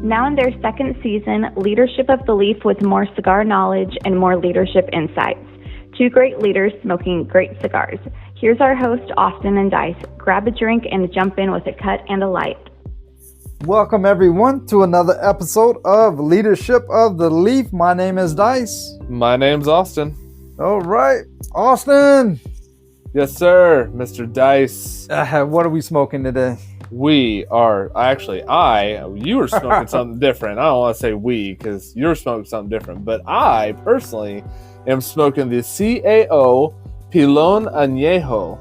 Now in their second season, Leadership of the Leaf with more cigar knowledge and more leadership insights. Two great leaders smoking great cigars. Here's our host, Austin and Dice. Grab a drink and jump in with a cut and a light. Welcome everyone to another episode of Leadership of the Leaf. My name is Dice. My name's Austin. All right, Austin. Yes, sir, Mr. Dice. What are we smoking today? You were smoking something different. I don't want to say we because you're smoking something different, but I personally am smoking the CAO Pilon Añejo.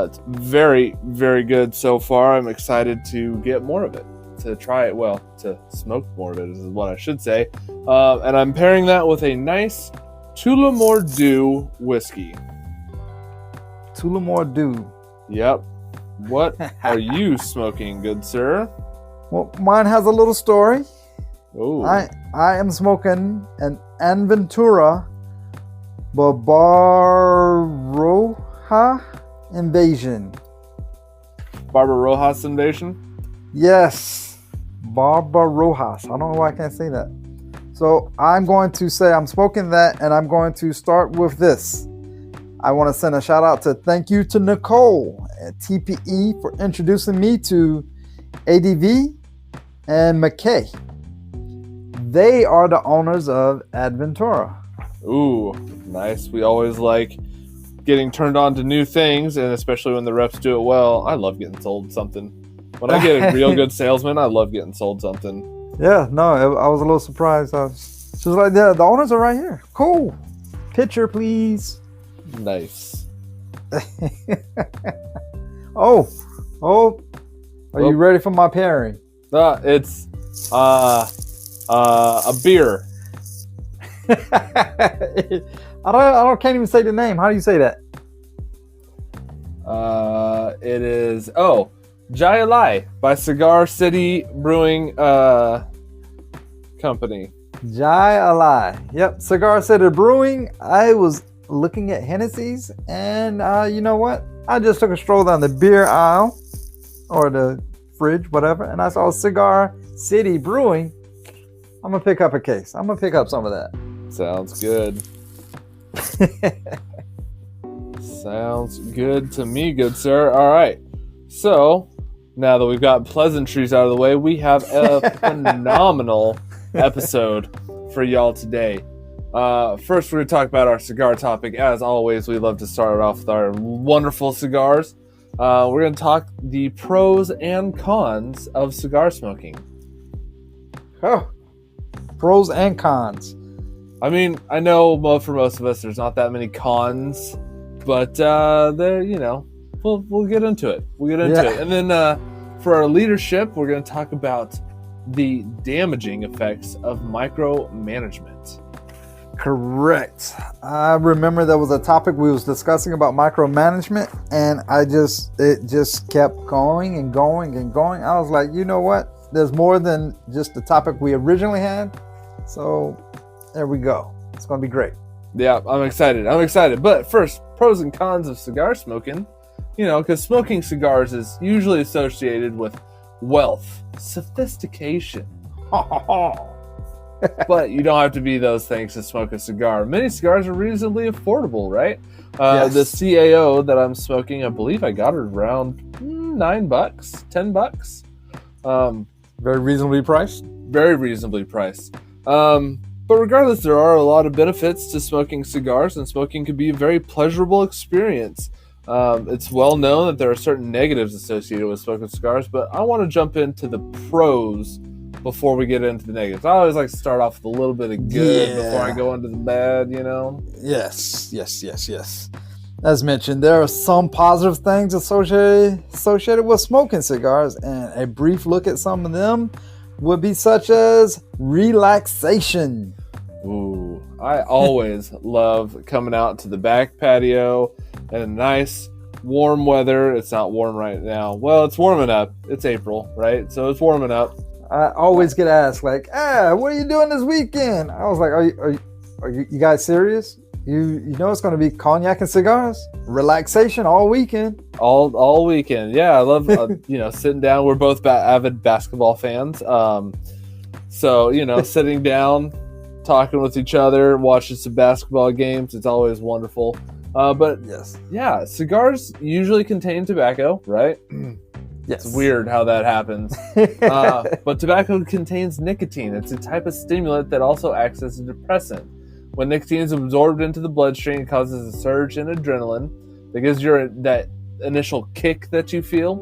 It's very, very good so far. I'm excited to get more of it, to try it, to smoke more of it is what I should say. And I'm pairing that with a nice Tullamore Dew whiskey. Tullamore Dew. Yep. What are you smoking, good sir? Well, mine has a little story. Oh. I am smoking an Aventura Barbaroja Invasion. Barbarojas Invasion? Yes. Barbarojas. I don't know why I can't say that. So I'm going to say I'm smoking that, and I'm going to start with this. I want to send a shout out thank you to Nicole at TPE for introducing me to ADV and McKay. They are the owners of Aventura. Ooh, nice. We always like getting turned on to new things, and especially when the reps do it well. I love getting sold something. When I get a real good salesman, I love getting sold something. Yeah, no, I was a little surprised. She was like, the owners are right here. Cool. Picture, please. Nice. Oh, are you ready for my pairing? It's a beer. I can't even say the name. How do you say that? It is Jai Alai by Cigar City Brewing Company. Jai Alai. Yep, Cigar City Brewing. I was looking at Hennessy's, and you know what? I just took a stroll down the beer aisle or the fridge, whatever, and I saw Cigar City Brewing. I'm gonna pick up a case. I'm gonna pick up some of that. Sounds good. Sounds good to me, good sir. All right. So now that we've got pleasantries out of the way, we have a phenomenal episode for y'all today. First, we're going to talk about our cigar topic. As always, we love to start off with our wonderful cigars. We're going to talk the pros and cons of cigar smoking. Oh, pros and cons. I mean, I know for most of us, there's not that many cons, but we'll get into it. And then for our leadership, we're going to talk about the damaging effects of micromanagement. Correct. I remember there was a topic we was discussing about micromanagement, and it just kept going and going and going. I was like, you know what? There's more than just the topic we originally had. So there we go. It's going to be great. Yeah, I'm excited. But first, pros and cons of cigar smoking. Because smoking cigars is usually associated with wealth, sophistication. But you don't have to be those things to smoke a cigar. Many cigars are reasonably affordable, right? Yes. The CAO that I'm smoking, I believe I got it around $9, $10. Very reasonably priced. Very reasonably priced. But regardless, there are a lot of benefits to smoking cigars, and smoking can be a very pleasurable experience. It's well known that there are certain negatives associated with smoking cigars, but I want to jump into the pros before we get into the negatives. I always like to start off with a little bit of good before I go into the bad, Yes. As mentioned, there are some positive things associated with smoking cigars, and a brief look at some of them would be such as relaxation. Ooh, I always love coming out to the back patio and a nice warm weather. It's not warm right now. Well, it's warming up. It's April, right? So it's warming up. I always get asked, like, what are you doing this weekend? I was like, are you guys serious? You know it's going to be cognac and cigars? Relaxation all weekend. all weekend. Yeah, I love sitting down. We're both avid basketball fans. So sitting down, talking with each other, watching some basketball games. It's always wonderful. But Yes. yeah, cigars usually contain tobacco, right? Yes. It's weird how that happens. But tobacco contains nicotine. It's a type of stimulant that also acts as a depressant. When nicotine is absorbed into the bloodstream, it causes a surge in adrenaline that gives you that initial kick that you feel.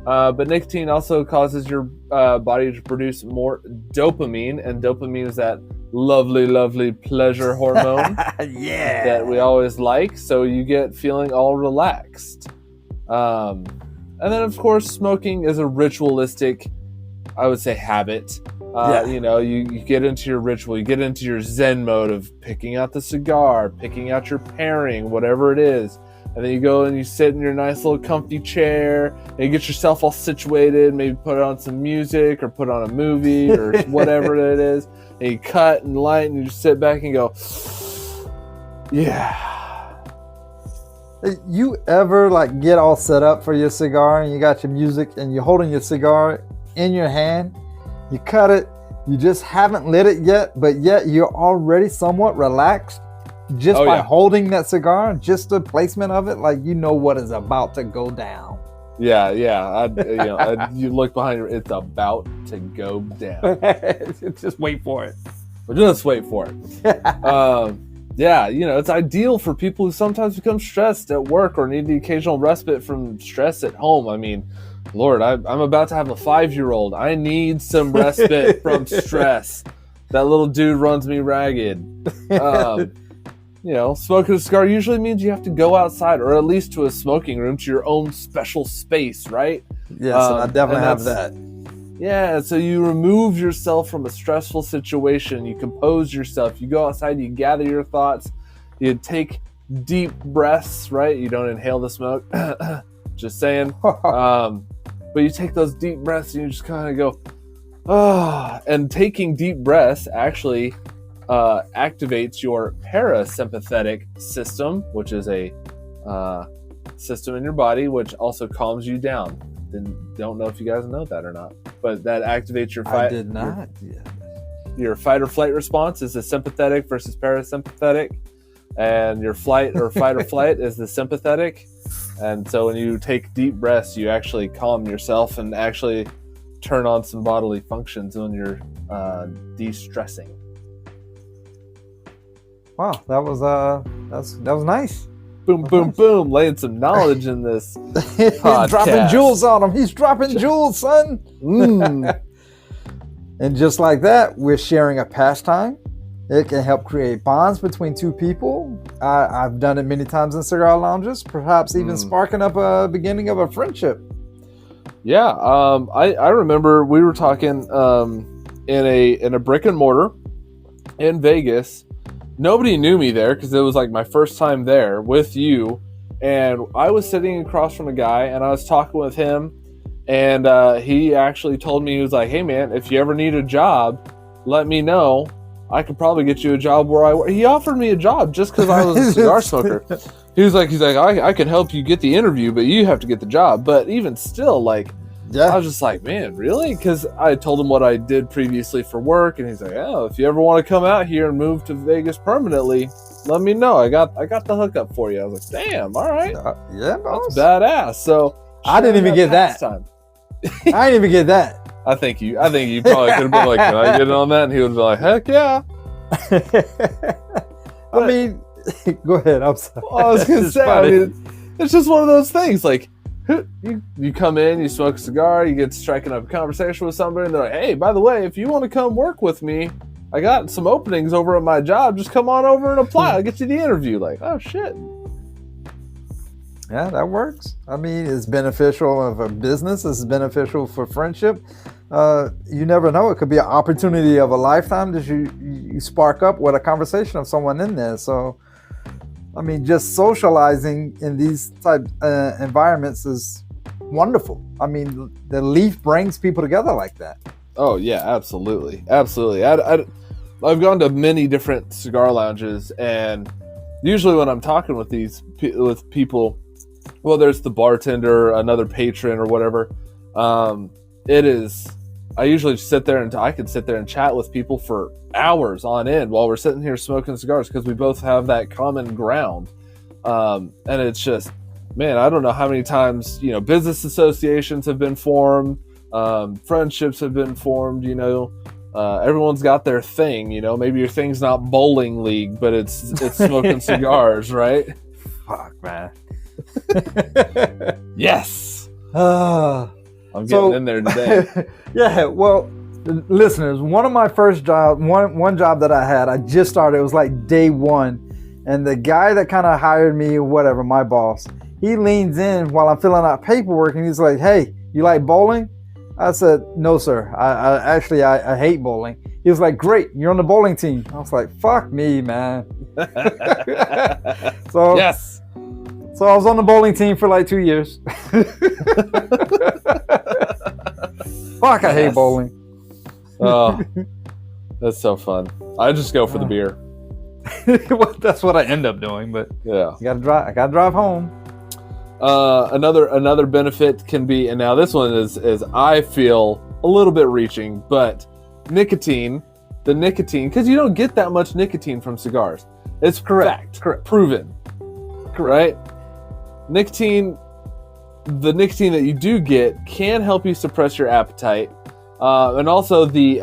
But nicotine also causes your body to produce more dopamine, and dopamine is that lovely, lovely pleasure hormone that we always like. So you get feeling all relaxed. And then, of course, smoking is a ritualistic, I would say, habit. You get into your ritual, you get into your Zen mode of picking out the cigar, picking out your pairing, whatever it is. And then you go and you sit in your nice little comfy chair and you get yourself all situated, maybe put on some music or put on a movie or whatever it is. And you cut and light and you just sit back and go, yeah. You ever get all set up for your cigar and you got your music and you're holding your cigar in your hand? You cut it, you just haven't lit it yet, but yet you're already somewhat relaxed just by holding that cigar, just the placement of it, what is about to go down. Yeah. You look behind you, it's about to go down. Just wait for it. Just wait for it. It's ideal for people who sometimes become stressed at work or need the occasional respite from stress at home. I mean, Lord, I'm about to have a 5-year-old. I need some respite from stress. That little dude runs me ragged. Smoking a cigar usually means you have to go outside or at least to a smoking room, to your own special space, right? Yes, and I definitely have that. Yeah, so you remove yourself from a stressful situation. You compose yourself. You go outside, you gather your thoughts. You take deep breaths, right? You don't inhale the smoke. Just saying. But you take those deep breaths and you just kind of go, and taking deep breaths actually activates your parasympathetic system, which is a system in your body which also calms you down. Don't know if you guys know that or not, but that activates your fight. I did not. Your fight or flight response is the sympathetic versus parasympathetic, and your flight or fight or flight is the sympathetic. And so when you take deep breaths, you actually calm yourself and actually turn on some bodily functions when you're de-stressing. Wow, that was nice. Boom, boom, boom, laying some knowledge in this podcast. He's dropping jewels on him. He's dropping jewels, son. And just like that, we're sharing a pastime. It can help create bonds between two people. I've done it many times in cigar lounges, perhaps even sparking up a beginning of a friendship. Yeah, I remember we were talking in a brick and mortar in Vegas. Nobody knew me there because it was my first time there with you, and I was sitting across from a guy and I was talking with him, and he actually told me, he was like, "Hey man, if you ever need a job, let me know. I could probably get you a job where I work." He offered me a job just because I was a cigar smoker. He's like, I can help you get the interview, but you have to get the job. But even still, I was just like, man, really? Because I told him what I did previously for work, and he's like, oh, if you ever want to come out here and move to Vegas permanently, let me know. I got the hookup for you. I was like, damn, all right. Yeah, boss. That's badass. So I didn't even get that. Time. I didn't even get that. I think you probably could have been like, can I get in on that? And he would be like, heck yeah. I mean, go ahead. I'm sorry. Well, I was going to say, it's just one of those things. You come in, you smoke a cigar, you get striking up a conversation with somebody, and they're like, hey, by the way, if you want to come work with me, I got some openings over at my job. Just come on over and apply. I'll get you the interview. Oh, shit. Yeah, that works. I mean, it's beneficial for business. It's beneficial for friendship. You never know. It could be an opportunity of a lifetime that you spark up with a conversation of someone in there. So, I mean, just socializing in these type environments is wonderful. I mean, the leaf brings people together like that. Oh, yeah, absolutely. Absolutely. I've gone to many different cigar lounges, and usually when I'm talking with people, well, there's the bartender, another patron, or whatever. It is. I usually sit there and I can sit there and chat with people for hours on end while we're sitting here smoking cigars because we both have that common ground. And it's just, man, I don't know how many times, business associations have been formed, friendships have been formed, everyone's got their thing, maybe your thing's not bowling league, but it's smoking cigars, right? Fuck, man. Yes. I'm getting in there today. Yeah, well, listeners, one of my first jobs, one job that I had, I just started, it was like day one. And the guy that kind of hired me, whatever, my boss, he leans in while I'm filling out paperwork and he's like, "Hey, you like bowling?" I said, "No, sir. I hate bowling." He was like, "Great, you're on the bowling team." I was like, "Fuck me, man." So yes. So I was on the bowling team for like 2 years. Fuck, I hate bowling. Oh, that's so fun. I just go for the beer. Well, that's what I end up doing, but yeah, I gotta drive home. Another benefit can be, and now this one is I feel a little bit reaching, but nicotine, because you don't get that much nicotine from cigars. It's correct. Proven. Right? Nicotine, the nicotine that you do get can help you suppress your appetite. And also the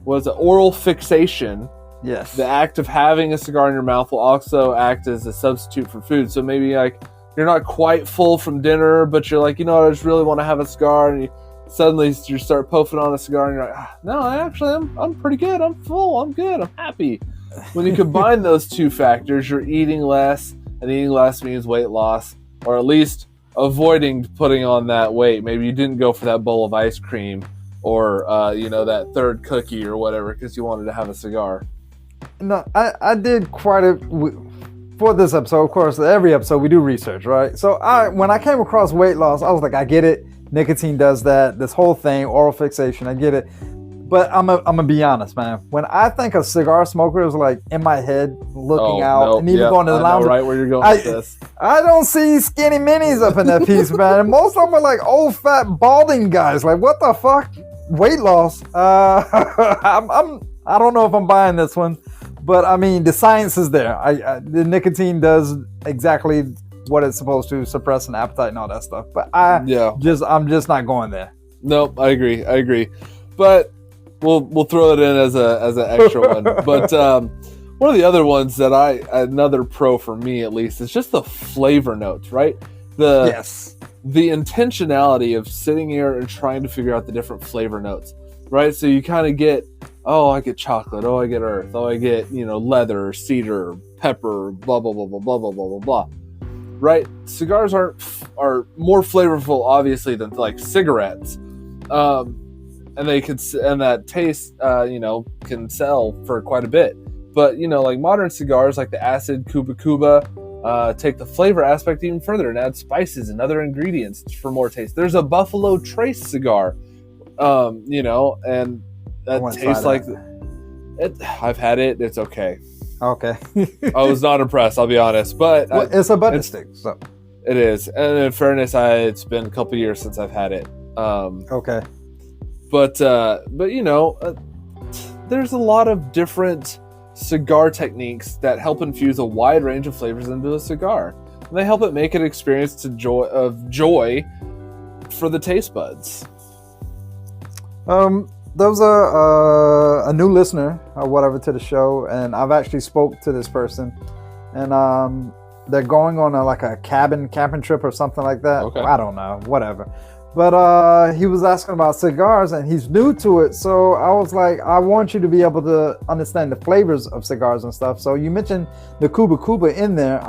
oral fixation. Yes. The act of having a cigar in your mouth will also act as a substitute for food. So maybe like you're not quite full from dinner, but you're like, I just really want to have a cigar, and suddenly you start puffing on a cigar, and you're like, no, I'm pretty good. I'm full. I'm good. I'm happy. When you combine those two factors, you're eating less, and eating less means weight loss, or at least avoiding putting on that weight. Maybe you didn't go for that bowl of ice cream or that third cookie or whatever because you wanted to have a cigar. No, I did quite for this episode. Of course, every episode we do research, right? So when I came across weight loss, I was like, I get it. Nicotine does that. This whole thing, oral fixation, I get it. But I'm gonna be honest, man. When I think of cigar smokers, like in my head, looking out and even going to the lounge, right where you're going with this. I don't see skinny minis up in that piece, man. And most of them are like old, fat, balding guys. Like, what the fuck? Weight loss? I don't know if I'm buying this one, but I mean, the science is there. The nicotine does exactly what it's supposed to, suppress an appetite and all that stuff. But I'm just not going there. Nope, I agree. But we'll throw it in as an extra one. But one of the other ones that another pro for me at least is just the flavor notes, right? The intentionality of sitting here and trying to figure out the different flavor notes, right? So you kind of get, I get chocolate, I get earth, I get, leather, cedar, pepper, blah, blah, blah, blah, blah, blah, blah, blah, blah. Right? Cigars are more flavorful, obviously, than like cigarettes. And that taste, can sell for quite a bit. But, like modern cigars, like the acid Cuba Cuba, take the flavor aspect even further and add spices and other ingredients for more taste. There's a Buffalo Trace cigar, and that tastes like it. I've had it. It's okay. Okay. I was not impressed, I'll be honest. But it's a button stick, so it is. And in fairness, it's been a couple years since I've had it. Okay. But there's a lot of different cigar techniques that help infuse a wide range of flavors into a cigar. And they help it make an experience of joy for the taste buds. There was a new listener or whatever to the show, and I've actually spoke to this person, and they're going on a camping trip or something like that. Okay. I don't know, whatever. But he was asking about cigars, and he's new to it. So I was like, I want you to be able to understand the flavors of cigars and stuff. So you mentioned the Cuba Cuba in there.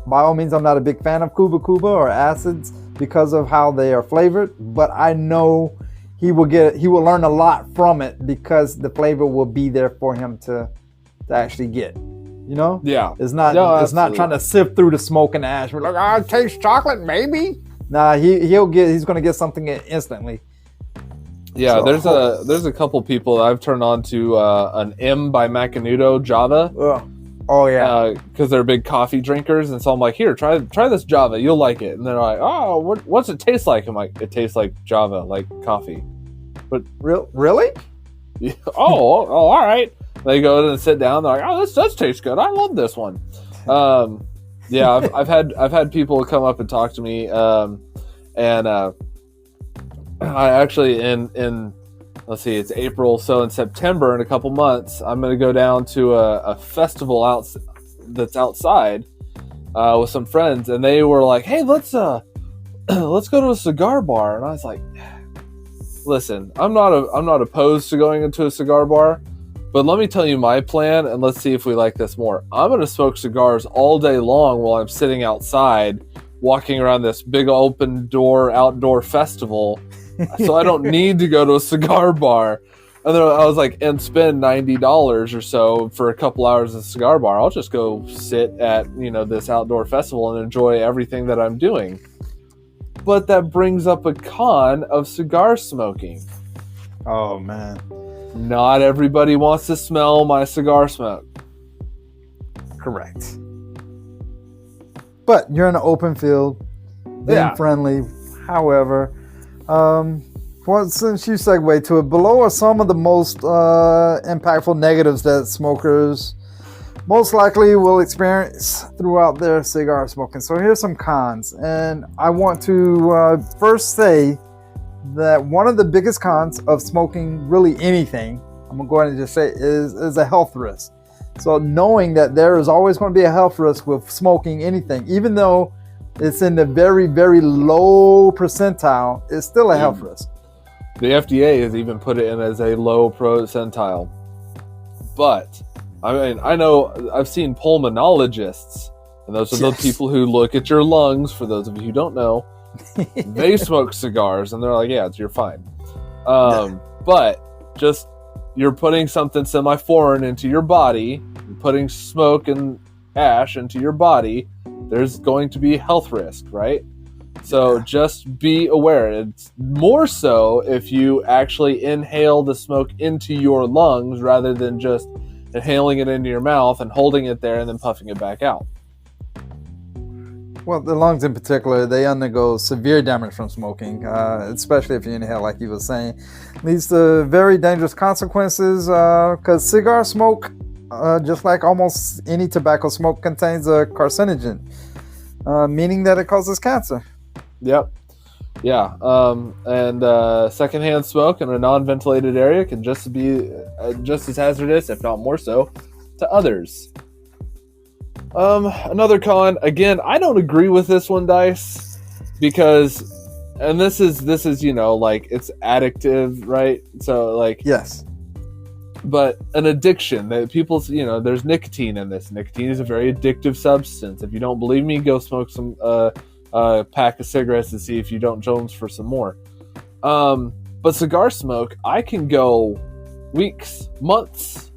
By all means, I'm not a big fan of Cuba Cuba or acids because of how they are flavored. But I know he will learn a lot from it because the flavor will be there for him to actually get. Yeah. It's not trying to sift through the smoke and ash. We're like, I taste chocolate, maybe. Nah, he's gonna get something instantly. Yeah, there's a couple people that I've turned on to an M by Macanudo Java. Oh yeah, because they're big coffee drinkers, and so I'm like, here, try this Java, you'll like it. And they're like, oh, what's it taste like? I'm like, it tastes like Java, like coffee. But really? oh, all right. They go and sit down. They're like, oh, this does taste good. I love this one. Yeah, I've had people come up and talk to me, and I actually in let's see, it's April, so in September, in a couple months, I'm going to go down to a festival that's outside with some friends, and they were like, hey, let's go to a cigar bar. And I was like, listen, I'm not opposed to going into a cigar bar, but let me tell you my plan, and let's see if we like this more. I'm going to smoke cigars all day long while I'm sitting outside walking around this big open door outdoor festival. So I don't need to go to a cigar bar. And then I was like, and spend $90 or so for a couple hours at a cigar bar. I'll just go sit at, this outdoor festival and enjoy everything that I'm doing. But that brings up a con of cigar smoking. Oh, man. Not everybody wants to smell my cigar smoke. Correct. But you're in an open field, being friendly. However, well, since you segue to it, below are some of the most impactful negatives that smokers most likely will experience throughout their cigar smoking. So here's some cons. And I want to first say that one of the biggest cons of smoking really anything, I'm going to go ahead and just say, is a health risk. So knowing that there is always going to be a health risk with smoking anything, even though it's in the very, very low percentile, it's still a health risk. The FDA has even put it in as a low percentile. But, I mean, I know I've seen pulmonologists, and those are the people who look at your lungs, for those of you who don't know. They smoke cigars, and they're like, yeah, you're fine. But just, you're putting something semi-foreign into your body, you're putting smoke and ash into your body, there's going to be health risk, right? So just be aware. It's more so if you actually inhale the smoke into your lungs rather than just inhaling it into your mouth and holding it there and then puffing it back out. Well, the lungs in particular, they undergo severe damage from smoking, especially if you inhale, like you were saying. Leads to very dangerous consequences because cigar smoke, just like almost any tobacco smoke, contains a carcinogen, meaning that it causes cancer. Yep. Yeah. And secondhand smoke in a non-ventilated area can just be just as hazardous, if not more so, to others. Another con, again, I don't agree with this one, Dice, because, and this is, like, it's addictive, right? So, like, yes. But an addiction that people, there's nicotine in this. Nicotine is a very addictive substance. If you don't believe me, go smoke some pack of cigarettes and see if you don't Jones for some more. But cigar smoke, I can go weeks, months,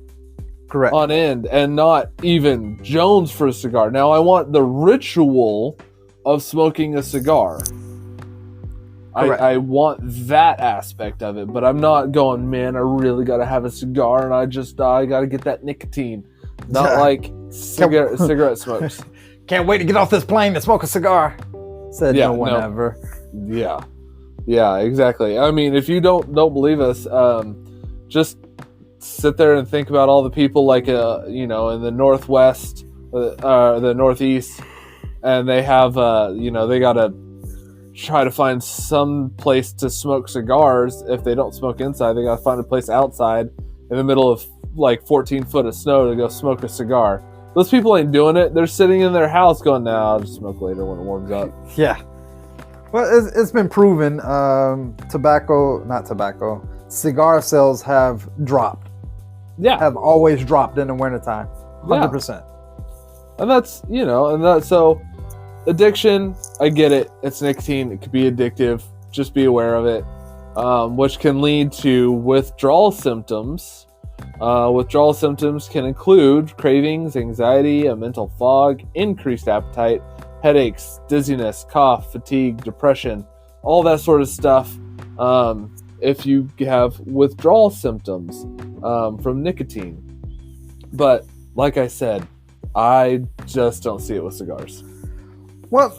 correct, on end and not even Jones for a cigar. Now I want the ritual of smoking a cigar. I want that aspect of it, but I'm not going, man, I really got to have a cigar and I got to get that nicotine. Not like cigarette smokes. Can't wait to get off this plane and smoke a cigar. Said no one ever. Yeah, exactly. I mean, if you don't believe us, just sit there and think about all the people like, in the Northwest, the Northeast, and they have, they got to try to find some place to smoke cigars. If they don't smoke inside, they got to find a place outside in the middle of like 14 foot of snow to go smoke a cigar. Those people ain't doing it. They're sitting in their house going, nah, I'll just smoke later when it warms up. Yeah. Well, it's been proven cigar sales have dropped. Yeah. Have always dropped in the wintertime. 100%. Yeah. And that's, so addiction, I get it. It's nicotine. It could be addictive. Just be aware of it, which can lead to withdrawal symptoms. Withdrawal symptoms can include cravings, anxiety, a mental fog, increased appetite, headaches, dizziness, cough, fatigue, depression, all that sort of stuff. If you have withdrawal symptoms from nicotine. But like I said, I just don't see it with cigars. Well,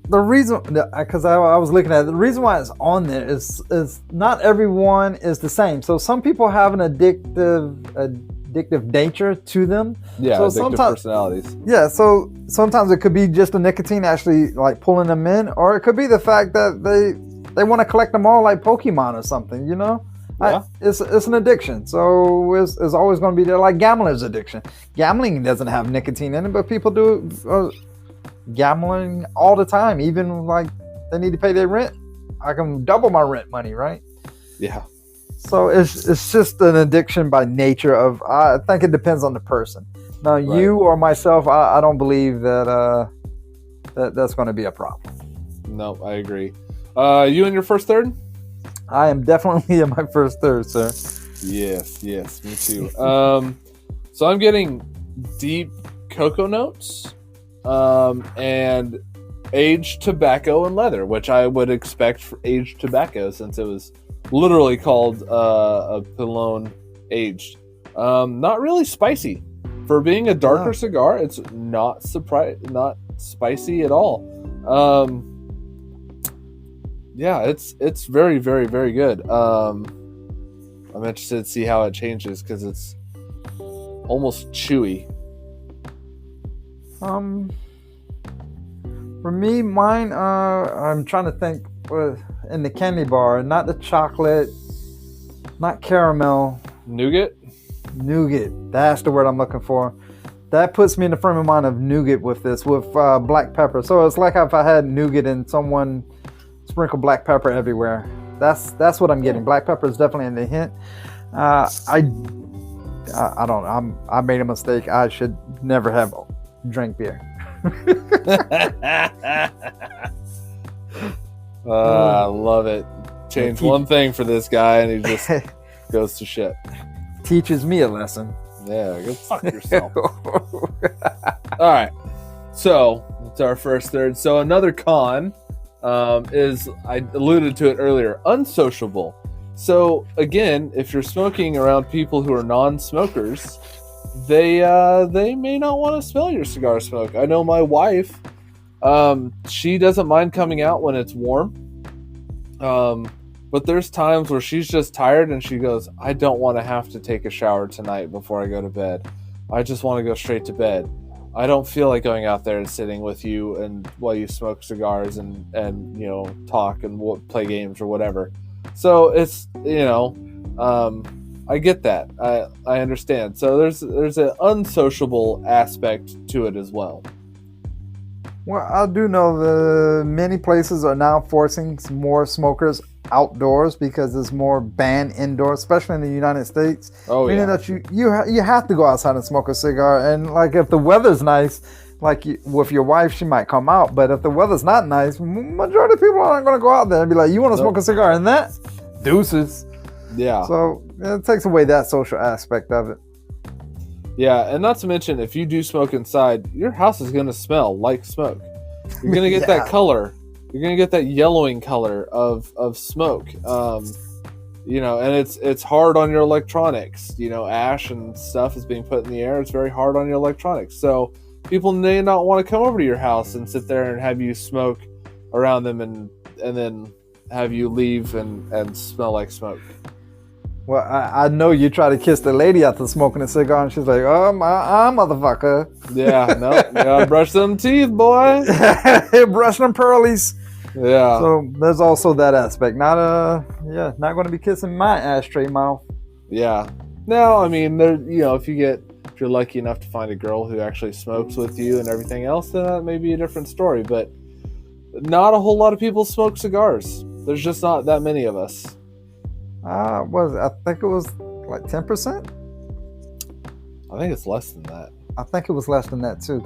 the reason, because I was looking at it, the reason why it's on there is not everyone is the same. So some people have an addictive nature to them. Yeah, so addictive personalities. Yeah, so sometimes it could be just the nicotine actually like pulling them in, or it could be the fact that they want to collect them all like Pokemon or something, you know? Yeah. It's an addiction, so it's always going to be there, like gambler's addiction. Gambling doesn't have nicotine in it, but people do gambling all the time. Even like they need to pay their rent, I can double my rent money, right? Yeah. So it's just an addiction by nature of. I think it depends on the person. Now, you or myself, I don't believe that that's going to be a problem. No, I agree. You in your first third? I am definitely in my first third, sir. Yes, me too. So I'm getting deep cocoa notes, and aged tobacco and leather, which I would expect for aged tobacco since it was literally called a Pilon aged. Not really spicy. For being a darker cigar, it's not spicy at all. Yeah, it's very, very, very good. I'm interested to see how it changes because it's almost chewy. For me, mine, I'm trying to think in the candy bar, not the chocolate, not caramel. Nougat? Nougat. That's the word I'm looking for. That puts me in the frame of mind of nougat with this, with black pepper. So it's like if I had nougat and someone sprinkled black pepper everywhere. That's what I'm getting. Black pepper is definitely in the hint. I don't know. I made a mistake. I should never have drank beer. I love it. Change one thing for this guy and he just goes to shit. Teaches me a lesson. Yeah, go fuck yourself. All right. So it's our first third. So another con is, I alluded to it earlier, unsociable. So again, if you're smoking around people who are non-smokers, they may not want to smell your cigar smoke. I know my wife, she doesn't mind coming out when it's warm. But there's times where she's just tired and she goes, I don't want to have to take a shower tonight before I go to bed. I just want to go straight to bed. I don't feel like going out there and sitting with you and while you smoke cigars and you know, talk and play games or whatever. So it's, you know, I get that. I understand. So there's an unsociable aspect to it as well. Well, I do know that many places are now forcing more smokers outdoors because there's more banned indoors, especially in the United States. Oh, meaning yeah. that you have to go outside and smoke a cigar. And like if the weather's nice, like with your wife, she might come out. But if the weather's not nice, majority of people aren't going to go out there and be like, you want to smoke a cigar? And that deuces. Yeah. So it takes away that social aspect of it. Yeah, and not to mention, if you do smoke inside, your house is going to smell like smoke. You're going to get that color. You're going to get that yellowing color of smoke. You know, and it's hard on your electronics. You know, ash and stuff is being put in the air. It's very hard on your electronics. So people may not want to come over to your house and sit there and have you smoke around them and then have you leave and smell like smoke. Well, I know you try to kiss the lady after smoking a cigar, and she's like, "Oh, my motherfucker." Yeah, no, you gotta brush them teeth, boy. Brush them pearlies. Yeah. So there's also that aspect. Not going to be kissing my ashtray mouth. Yeah. No, I mean, there. You know, if you're lucky enough to find a girl who actually smokes with you and everything else, then that may be a different story. But not a whole lot of people smoke cigars. There's just not that many of us. I think it was like 10%. I think it's less than that. I think it was less than that too.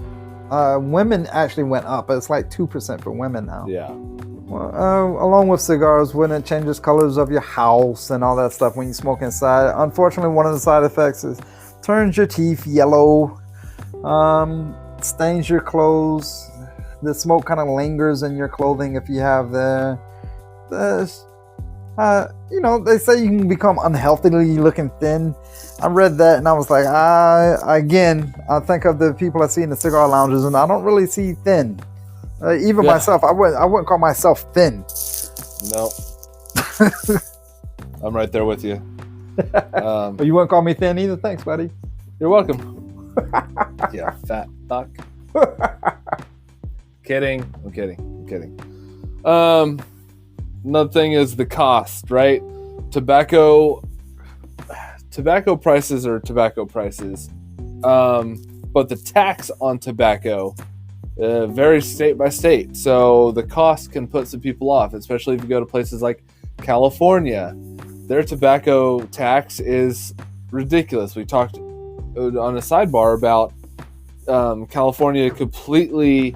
Women actually went up. It's like 2% for women now. Yeah. Well, along with cigars, when it changes colors of your house and all that stuff when you smoke inside, unfortunately, one of the side effects is turns your teeth yellow, stains your clothes. The smoke kind of lingers in your clothing if you have there. They say you can become unhealthily looking thin. I read that and I was like, I think of the people I see in the cigar lounges, and I don't really see thin. Even myself, I wouldn't call myself thin. No. I'm right there with you. But you wouldn't call me thin either. Thanks, buddy. You're welcome. Yeah, fat fuck. Kidding. I'm kidding. Another thing is the cost, right? Tobacco prices are tobacco prices. But the tax on tobacco varies state by state. So the cost can put some people off, especially if you go to places like California. Their tobacco tax is ridiculous. We talked on a sidebar about California completely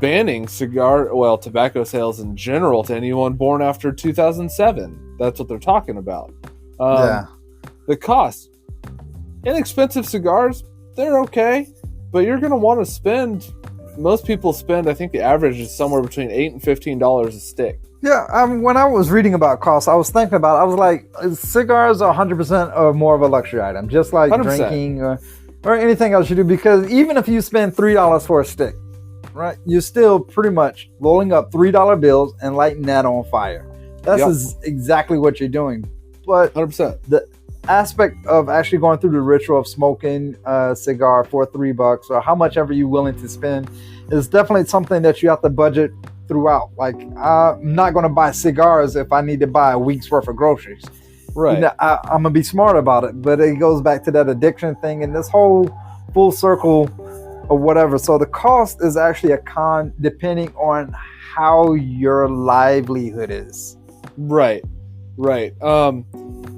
banning tobacco sales in general to anyone born after 2007. That's what they're talking about. The cost. Inexpensive cigars, they're okay, but you're going to want to spend, most people spend, I think the average is somewhere between $8 and $15 a stick. Yeah, when I was reading about costs, I was thinking about it. I was like, cigars are 100% or more of a luxury item, just like 100%. Drinking or anything else you do, because even if you spend $3 for a stick, right, you're still pretty much rolling up $3 bills and lighting that on fire. That's exactly what you're doing. But 100%. The aspect of actually going through the ritual of smoking a cigar for $3 or how much ever you're willing to spend is definitely something that you have to budget throughout. Like, I'm not going to buy cigars if I need to buy a week's worth of groceries. Right. I'm going to be smart about it, but it goes back to that addiction thing and this whole full circle or whatever. So the cost is actually a con depending on how your livelihood is. Right.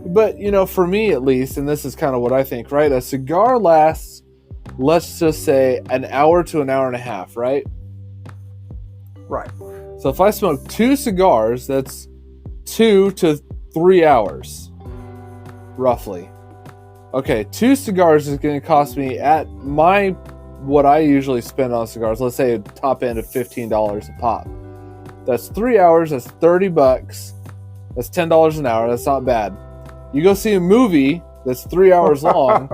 But, for me at least, and this is kind of what I think, right? A cigar lasts, let's just say, an hour to an hour and a half, right? Right. So if I smoke 2 cigars, that's 2 to 3 hours, roughly. Okay, 2 cigars is going to cost me at what I usually spend on cigars, let's say a top end of $15 a pop. That's 3 hours, that's $30. That's $10 an hour, that's not bad. You go see a movie that's 3 hours long,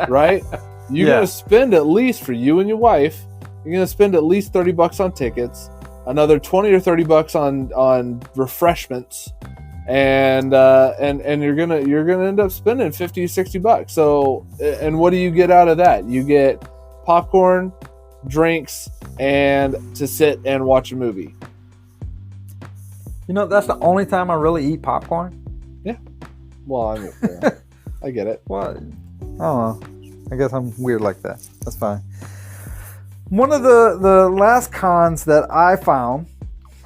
right? You're going to spend at least, for you and your wife, you're going to spend at least $30 on tickets, another $20 or $30 on refreshments, and you're gonna end up spending $50, $60. So, and what do you get out of that? You get popcorn, drinks, and to sit and watch a movie. That's the only time I really eat popcorn. Yeah. Well, I get it. Well, I don't know. I guess I'm weird like that. That's fine. One of the last cons that I found,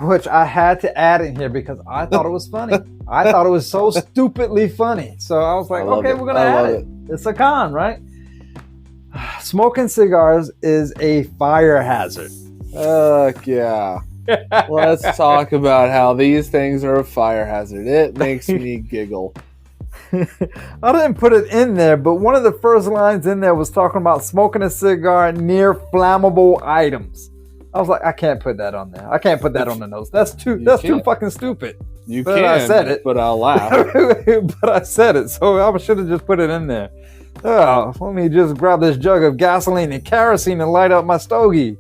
which I had to add in here because I thought it was funny. I thought it was so stupidly funny. So I was like, okay, we're going to add it. It's a con, right? Smoking cigars is a fire hazard. Yeah. Let's talk about how these things are a fire hazard. It makes me giggle. I didn't put it in there, but one of the first lines in there was talking about smoking a cigar near flammable items. I was like, I can't put that on there. I can't put that on the notes. That's too fucking stupid. I said it, but I'll laugh. But I said it, so I should have just put it in there. Oh, let me just grab this jug of gasoline and kerosene and light up my stogie.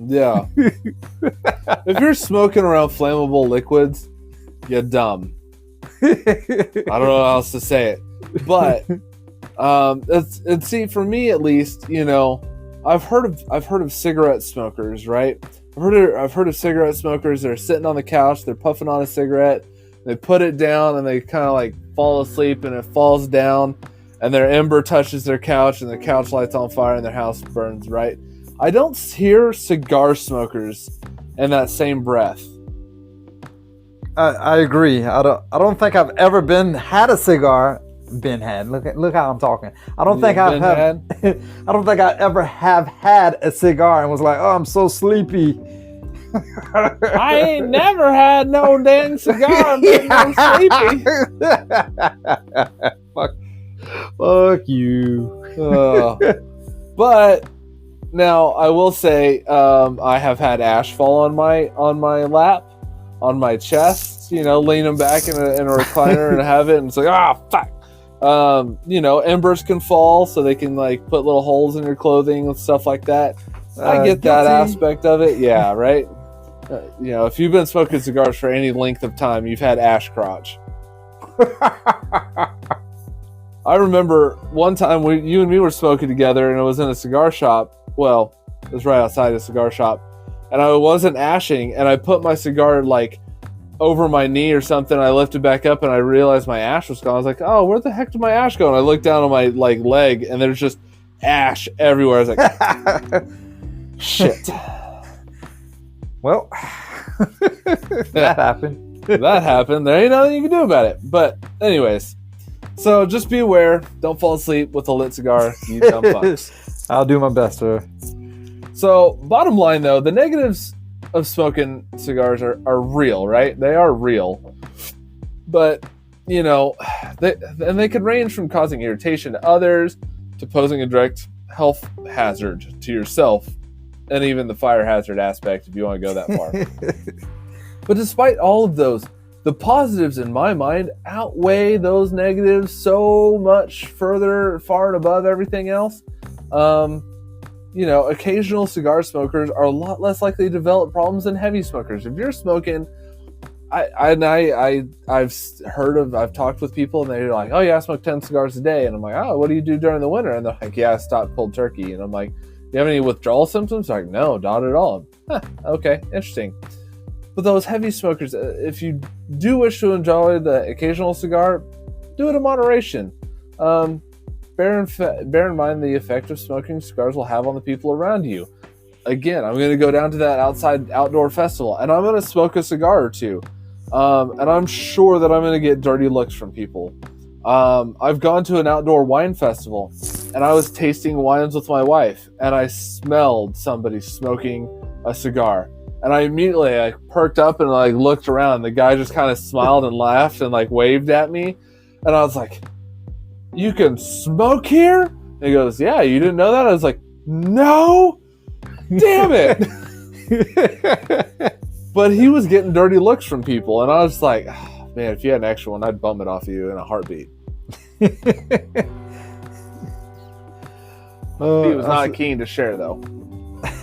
Yeah. If you're smoking around flammable liquids, you're dumb. I don't know how else to say it. But see, for me at least, I've heard of cigarette smokers, right? I've heard of cigarette smokers that are sitting on the couch, they're puffing on a cigarette, they put it down and they kind of like fall asleep and it falls down and their ember touches their couch and the couch lights on fire and their house burns, right? I don't hear cigar smokers in that same breath. I agree. I don't think I've ever had a cigar. Look how I'm talking. I don't think I ever have had a cigar and was like, oh, I'm so sleepy. I ain't never had no dang cigar and been so sleepy. Fuck you. But now I will say I have had ash fall on my lap. on my chest, leaning back in a recliner and have it, and it's like, fuck. Embers can fall, so they can like put little holes in your clothing and stuff like that. I get that aspect of it. Yeah, right. If you've been smoking cigars for any length of time, you've had ash crotch. I remember one time you and me were smoking together, and it was in a cigar shop. Well, it was right outside a cigar shop, and I wasn't ashing, and I put my cigar like over my knee or something. I lifted back up, and I realized my ash was gone. I was like, "Oh, where the heck did my ash go?" And I looked down on my like leg, and there's just ash everywhere. I was like, "Shit." Well, that happened. That happened. There ain't nothing you can do about it. But anyways, so just be aware. Don't fall asleep with a lit cigar, you dumb fucks. I'll do my best, sir. So bottom line, though, the negatives of smoking cigars are real, right? They are real. But, they could range from causing irritation to others to posing a direct health hazard to yourself, and even the fire hazard aspect if you want to go that far. But despite all of those, the positives in my mind outweigh those negatives so much far and above everything else. Occasional cigar smokers are a lot less likely to develop problems than heavy smokers. If you're smoking, I've talked with people and they're like, "Oh yeah, I smoke 10 cigars a day," and I'm like, "Oh, what do you do during the winter?" And they're like, "Yeah, I stopped cold turkey," and I'm like, "You have any withdrawal symptoms?" They're like, "No, not at all." Okay, interesting. But those heavy smokers, if you do wish to enjoy the occasional cigar, do it in moderation. Bear in mind the effect of smoking cigars will have on the people around you. Again, I'm going to go down to that outdoor festival, and I'm going to smoke a cigar or two. And I'm sure that I'm going to get dirty looks from people. I've gone to an outdoor wine festival, and I was tasting wines with my wife, and I smelled somebody smoking a cigar. And I immediately perked up and looked around. The guy just kind of smiled and laughed and waved at me. And I was like, "You can smoke here?" And he goes, "Yeah, you didn't know that?" I was like, "No, damn it." But he was getting dirty looks from people. And I was like, "Oh, man, if you had an extra one, I'd bum it off you in a heartbeat." He was not keen to share, though.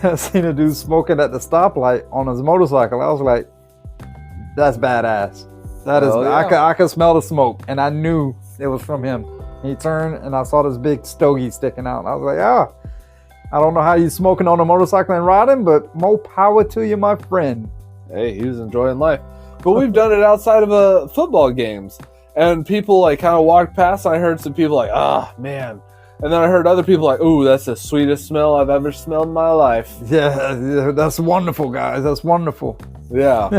I seen a dude smoking at the stoplight on his motorcycle. I was like, "That's badass. That is." Yeah. I could smell the smoke, and I knew it was from him. He turned, and I saw this big stogie sticking out. And I was like, I don't know how you smoking on a motorcycle and riding, but more power to you, my friend. Hey, he was enjoying life. But we've done it outside of football games, and people kind of walked past. And I heard some people like, "Ah, man." And then I heard other people like, "Ooh, that's the sweetest smell I've ever smelled in my life." Yeah, that's wonderful, guys. That's wonderful. Yeah.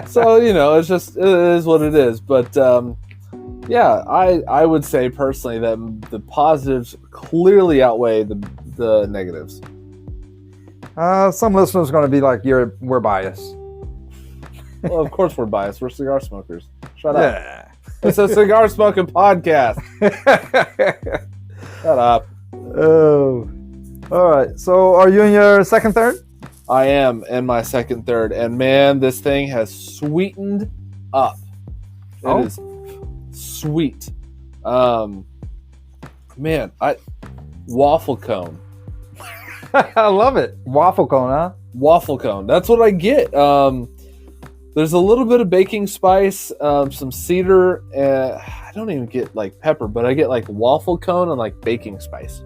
So, it is what it is. But, yeah, I would say personally that the positives clearly outweigh the negatives. Some listeners are going to be like, we're biased. Well, of course we're biased. We're cigar smokers. Shut up. Yeah. It's a cigar smoking podcast. Shut up. Oh. All right. So are you in your second third? I am in my second third. And man, this thing has sweetened up. It is sweet. Waffle cone. I love it. Waffle cone, huh? Waffle cone. That's what I get. There's a little bit of baking spice, some cedar, I don't even get pepper, but I get waffle cone and baking spice.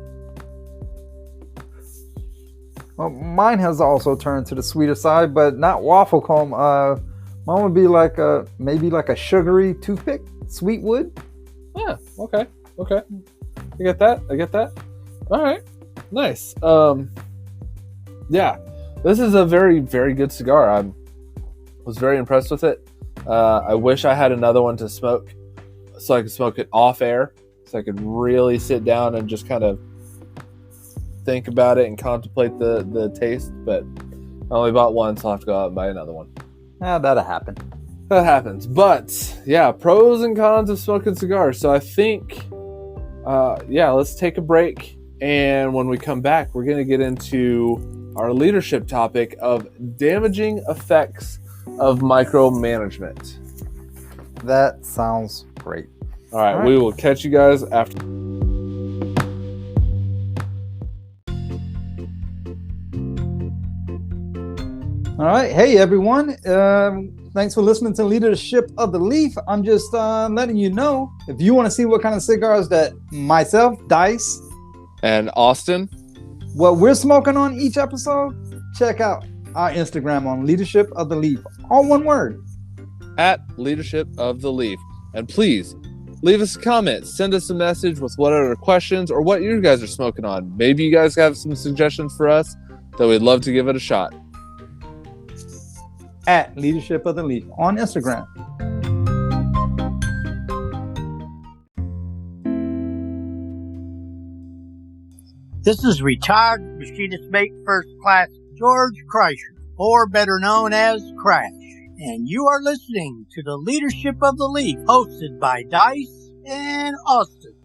Well, mine has also turned to the sweeter side, but not waffle cone. Mine would be maybe a sugary toothpick, sweet wood. Yeah. Okay. I get that. All right. Nice. Yeah, this is a very, very good cigar. I was very impressed with it. I wish I had another one to smoke so I could smoke it off air, so I could really sit down and just kind of think about it and contemplate the taste. But I only bought one, so I'll have to go out and buy another one. Yeah, that'll happen. That happens. But yeah, pros and cons of smoking cigars. So I think, let's take a break. And when we come back, we're going to get into our leadership topic of damaging effects of micromanagement. That sounds great. All right, we will catch you guys after. All right. Hey, everyone. Thanks for listening to Leadership of the Leaf. I'm just letting you know, if you want to see what kind of cigars that myself, Dice, And Austin, what we're smoking on each episode, check out our Instagram on Leadership of the Leaf. All one word. at Leadership of the Leaf. And please, leave us a comment. Send us a message with what other questions or what you guys are smoking on. Maybe you guys have some suggestions for us that we'd love to give it a shot. At Leadership of the Leaf on Instagram. This is retired machinist mate first class George Kreischer, or better known as Crash. And you are listening to the Leadership of the Leaf, hosted by Dice and Austin.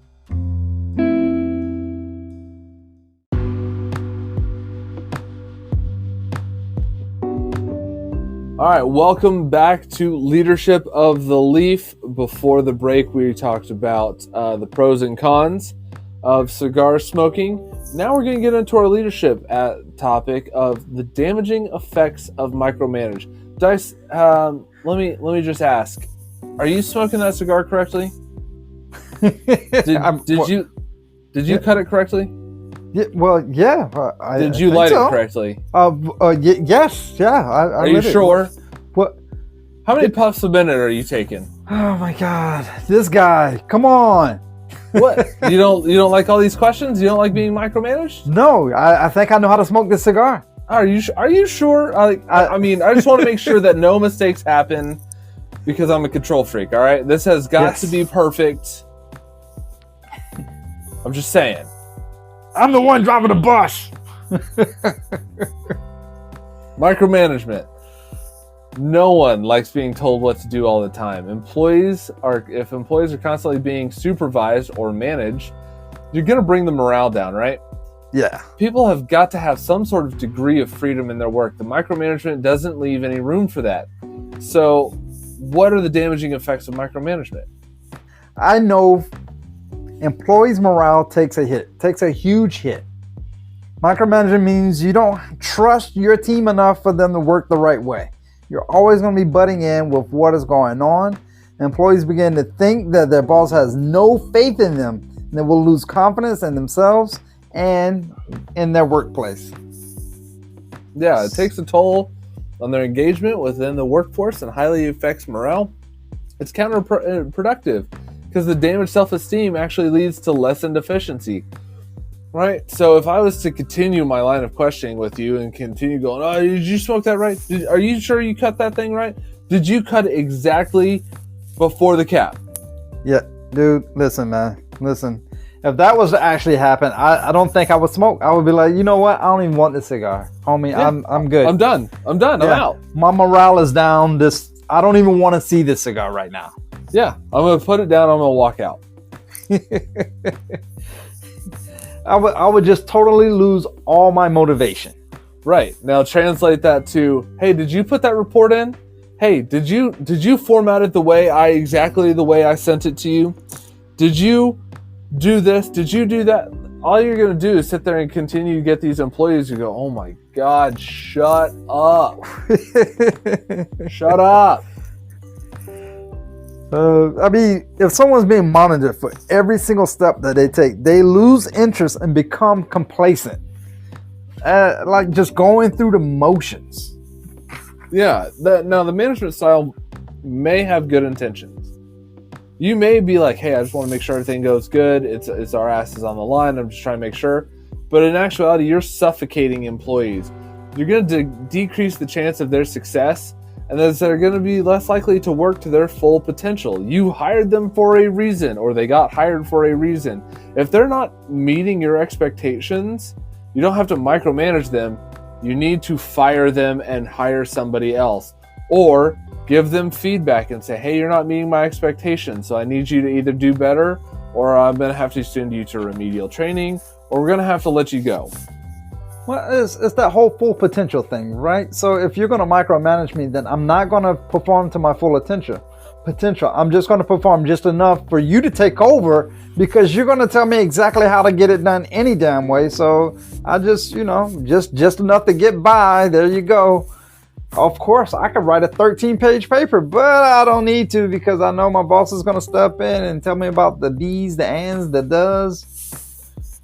All right, welcome back to Leadership of the Leaf. Before the break, we talked about the pros and cons of cigar smoking. Now we're going to get into our leadership topic of the damaging effects of micromanage. Dice, let me just ask: are you smoking that cigar correctly? Did you cut it correctly? Yeah, well, yeah. Did you light it correctly? Yes, yeah. Are you sure? What? How many puffs a minute are you taking? Oh my God, this guy! Come on. What? You don't like all these questions? You don't like being micromanaged? No, I think I know how to smoke this cigar. Are you sure? I mean, I just want to make sure that no mistakes happen because I'm a control freak. All right, this has got to be perfect. I'm just saying. I'm the one driving the bus. Micromanagement. No one likes being told what to do all the time. If employees are constantly being supervised or managed, you're going to bring the morale down, right? Yeah. People have got to have some sort of degree of freedom in their work. The micromanagement doesn't leave any room for that. So, what are the damaging effects of micromanagement? I know employees' morale takes a huge hit. Micromanagement means you don't trust your team enough for them to work the right way. You're always going to be butting in with what is going on. Employees begin to think that their boss has no faith in them, and they will lose confidence in themselves and in their workplace. Yeah, it takes a toll on their engagement within the workforce and highly affects morale. It's counterproductive because the damaged self-esteem actually leads to lessened efficiency. Right? So if I was to continue my line of questioning with you and continue going, oh, did you smoke that right? Are you sure you cut that thing right? Did you cut it exactly before the cap? Yeah, dude, listen, man. Listen, if that was to actually happen, I don't think I would smoke. I would be like, you know what? I don't even want this cigar. Homie, yeah, I'm good. I'm done. I'm out. My morale is down. I don't even want to see this cigar right now. Yeah, I'm going to put it down. I'm going to walk out. I would just totally lose all my motivation. Right. Now translate that to, hey, did you put that report in? Hey, did you format it exactly the way I sent it to you? Did you do this? Did you do that? All you're going to do is sit there and continue to get these employees who go, oh my God, shut up. Shut up. I mean, if someone's being monitored for every single step that they take, they lose interest and become complacent. Like just going through the motions. Yeah. Now, the management style may have good intentions. You may be like, hey, I just want to make sure everything goes good. It's our asses on the line. I'm just trying to make sure. But in actuality, you're suffocating employees. You're going to decrease the chance of their success, and they're going to be less likely to work to their full potential. You hired them for a reason, or they got hired for a reason. If they're not meeting your expectations, you don't have to micromanage them. You need to fire them and hire somebody else. Or give them feedback and say, hey, you're not meeting my expectations, so I need you to either do better, or I'm going to have to send you to remedial training, or we're going to have to let you go. Well, it's that whole full potential thing, right? So if you're going to micromanage me, then I'm not going to perform to my full potential. I'm just going to perform just enough for you to take over, because you're going to tell me exactly how to get it done any damn way. So I just, just enough to get by. There you go. Of course, I could write a 13-page paper, but I don't need to, because I know my boss is going to step in and tell me about the D's, the ands, the does.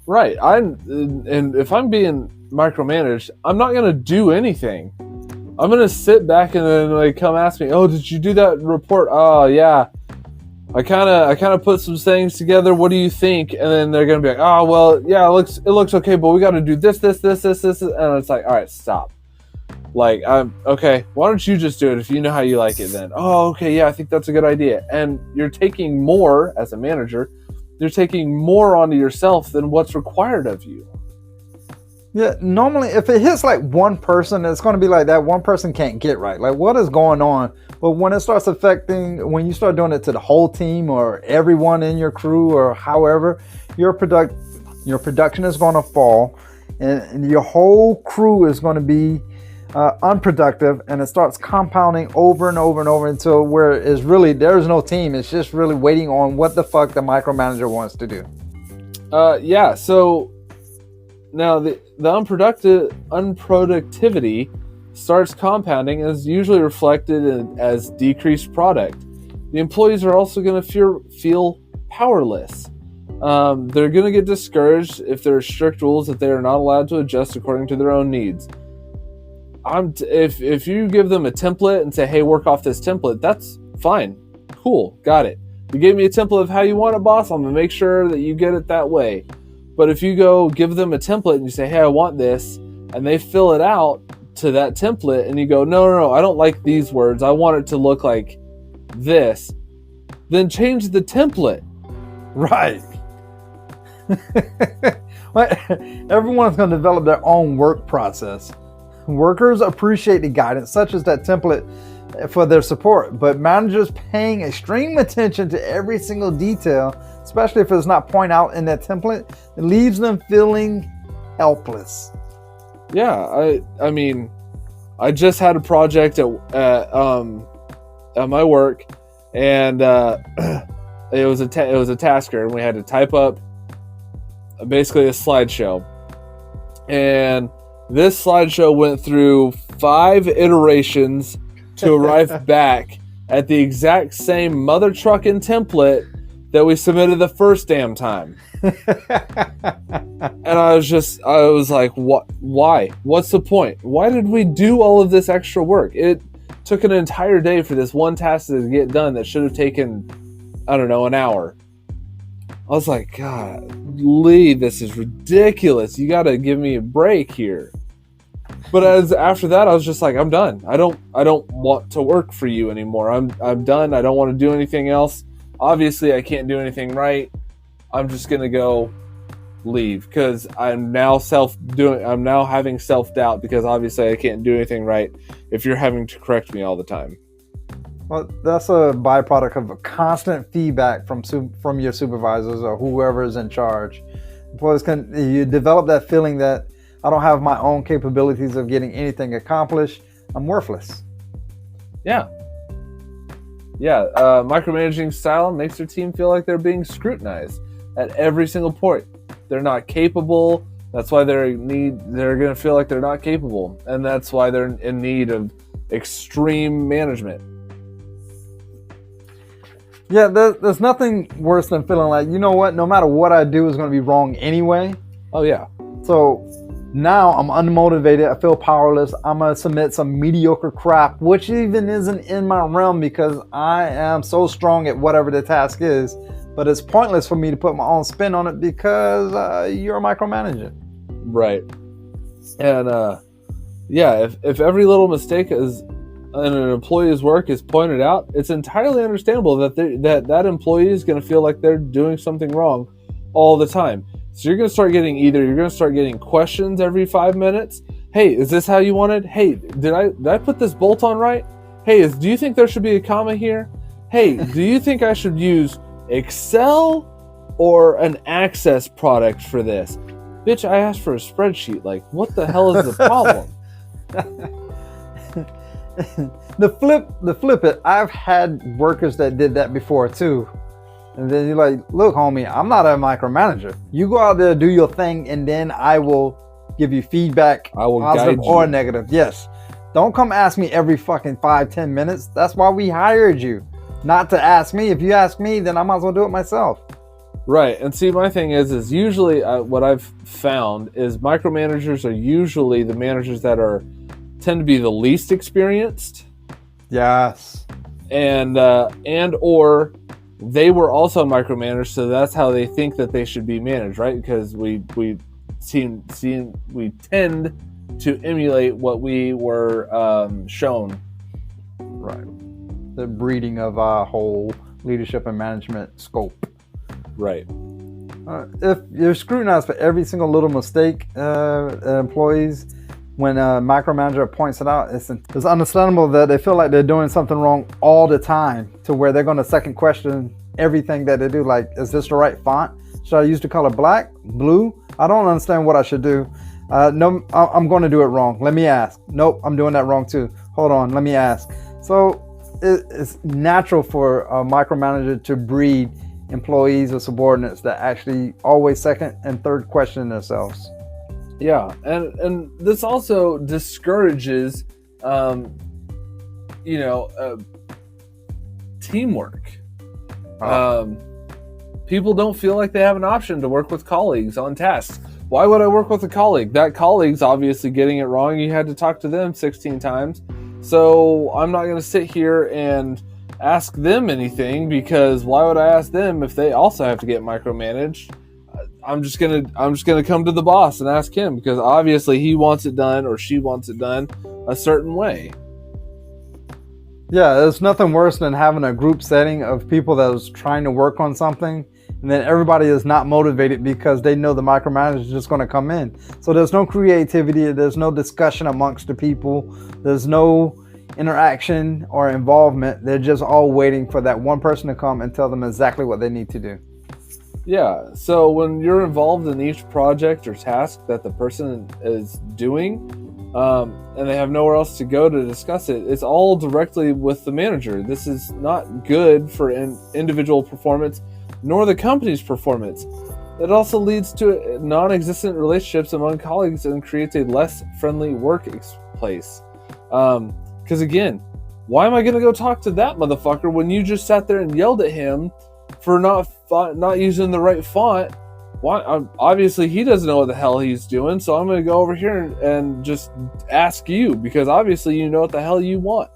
Right. And if I'm being micromanaged, I'm not going to do anything. I'm going to sit back and then they come ask me, oh, did you do that report? Oh, yeah. I kind of put some things together. What do you think? And then they're going to be like, oh, well, yeah, it looks okay, but we got to do this. And it's like, all right, stop. Like, okay, why don't you just do it if you know how you like it then? Oh, okay, yeah, I think that's a good idea. And you're taking more, as a manager, you're taking more onto yourself than what's required of you. Yeah, normally if it hits like one person, it's going to be like that one person can't get right. Like, what is going on? But when it starts affecting, when you start doing it to the whole team or everyone in your crew or however, your production is going to fall, and your whole crew is going to be unproductive, and it starts compounding over and over and over until where it's really, there's no team. It's just really waiting on what the fuck the micromanager wants to do. Yeah, so now the unproductivity starts compounding and is usually reflected as decreased product. The employees are also going to feel powerless. They're going to get discouraged if there are strict rules that they are not allowed to adjust according to their own needs. If you give them a template and say, hey, work off this template, that's fine. Cool, got it. You gave me a template of how you want it, boss. I'm going to make sure that you get it that way. But if you go give them a template and you say, hey, I want this, and they fill it out to that template, and you go, no, I don't like these words. I want it to look like this. Then change the template. Right. Everyone's going to develop their own work process. Workers appreciate the guidance, such as that template, for their support, but managers paying extreme attention to every single detail, especially if it's not pointed out in that template, it leaves them feeling helpless. Yeah, I mean, I just had a project at my work, and it was a tasker, and we had to type up basically a slideshow, and this slideshow went through 5 iterations to arrive back at the exact same mother trucking template that we submitted the first damn time. And I was like, what? Why? What's the point? Why did we do all of this extra work? It took an entire day for this one task to get done that should have taken, I don't know, an hour. I was like, God, Lee, this is ridiculous. You got to give me a break here. But after that, I was just like, I'm done. I don't want to work for you anymore. I'm done. I don't want to do anything else. Obviously, I can't do anything right. I'm just gonna go leave, because I'm now having self-doubt, because obviously I can't do anything right if you're having to correct me all the time. Well, that's a byproduct of a constant feedback from your supervisors or whoever is in charge. You develop that feeling that I don't have my own capabilities of getting anything accomplished. I'm worthless. Yeah. Micromanaging style makes their team feel like they're being scrutinized at every single point. They're not capable. That's why they're going to feel like they're not capable. And that's why they're in need of extreme management. Yeah, there's nothing worse than feeling like, you know what, no matter what I do is going to be wrong anyway. Oh, yeah. So now I'm unmotivated. I feel powerless. I'm going to submit some mediocre crap, which even isn't in my realm, because I am so strong at whatever the task is. But it's pointless for me to put my own spin on it, because you're a micromanager. Right. And if every little mistake in an employee's work is pointed out, it's entirely understandable that employee is going to feel like they're doing something wrong all the time. So you're going to start getting questions every 5 minutes. Hey, is this how you wanted? Hey, did I put this bolt on right? Hey, do you think there should be a comma here? Hey, do you think I should use Excel or an Access product for this? bitch, I asked for a spreadsheet. Like, what the hell is the problem? The flip it, I've had workers that did that before too. And then you're like, look, homie, I'm not a micromanager. You go out there, do your thing, and then I will give you feedback, I will positive guide or you. negative. Yes. Don't come ask me every fucking 5-10 minutes. That's why we hired you. Not to ask me. If you ask me, then I might as well do it myself. Right. And see, my thing is usually what I've found is micromanagers are usually the managers that tend to be the least experienced. Yes. And or they were also micromanaged, so that's how they think that they should be managed, right? Because we tend to emulate what we were shown. Right. The breeding of our whole leadership and management scope. Right. If you're scrutinized for every single little mistake, employees, when a micromanager points it out, it's understandable that they feel like they're doing something wrong all the time, to where they're going to second question everything that they do. Like, is this the right font? Should I use the color black, blue? I don't understand what I should do. No, I'm going to do it wrong. Let me ask. Nope, I'm doing that wrong too. Hold on, let me ask. So it's natural for a micromanager to breed employees or subordinates that actually always second and third question themselves. Yeah, and this also discourages, teamwork. People don't feel like they have an option to work with colleagues on tasks. Why would I work with a colleague? That colleague's obviously getting it wrong. You had to talk to them 16 times. So I'm not going to sit here and ask them anything, because why would I ask them if they also have to get micromanaged? I'm just gonna come to the boss and ask him, because obviously he wants it done or she wants it done a certain way. Yeah, there's nothing worse than having a group setting of people that is trying to work on something, and then everybody is not motivated because they know the micromanager is just going to come in. So there's no creativity, there's no discussion amongst the people, there's no interaction or involvement. They're just all waiting for that one person to come and tell them exactly what they need to do. Yeah, so when you're involved in each project or task that the person is doing, and they have nowhere else to go to discuss it, it's all directly with the manager. This is not good for individual performance, nor the company's performance. It also leads to non-existent relationships among colleagues and creates a less friendly workplace. Because again, why am I going to go talk to that motherfucker when you just sat there and yelled at him for not using the right font? Why? Obviously, he doesn't know what the hell he's doing, so I'm going to go over here and just ask you, because obviously you know what the hell you want.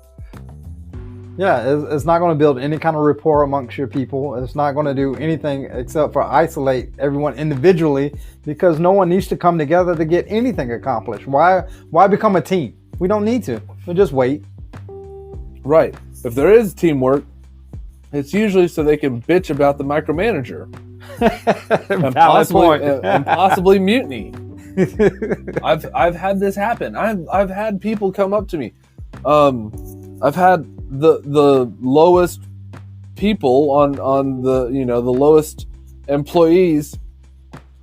Yeah, it's not going to build any kind of rapport amongst your people. It's not going to do anything except for isolate everyone individually, because no one needs to come together to get anything accomplished. Why become a team? We don't need to. We'll just wait. Right. If there is teamwork, it's usually so they can bitch about the micromanager and possibly mutiny. I've had this happen. I've had people come up to me. I've had the lowest people on the the lowest employees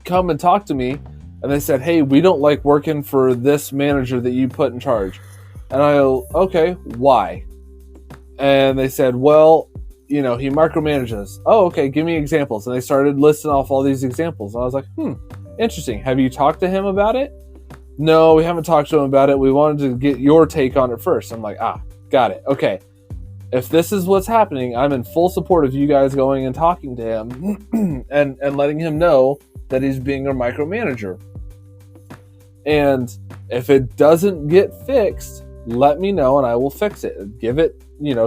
come and talk to me, and they said, "Hey, we don't like working for this manager that you put in charge." And I go, "Okay, why?" And they said, "Well, he micromanages us." "Oh, okay, give me examples." And they started listing off all these examples. And I was like, interesting. Have you talked to him about it? "No, we haven't talked to him about it. We wanted to get your take on it first." I'm like, got it. Okay. If this is what's happening, I'm in full support of you guys going and talking to him and letting him know that he's being a micromanager. And if it doesn't get fixed, let me know and I will fix it. Give it,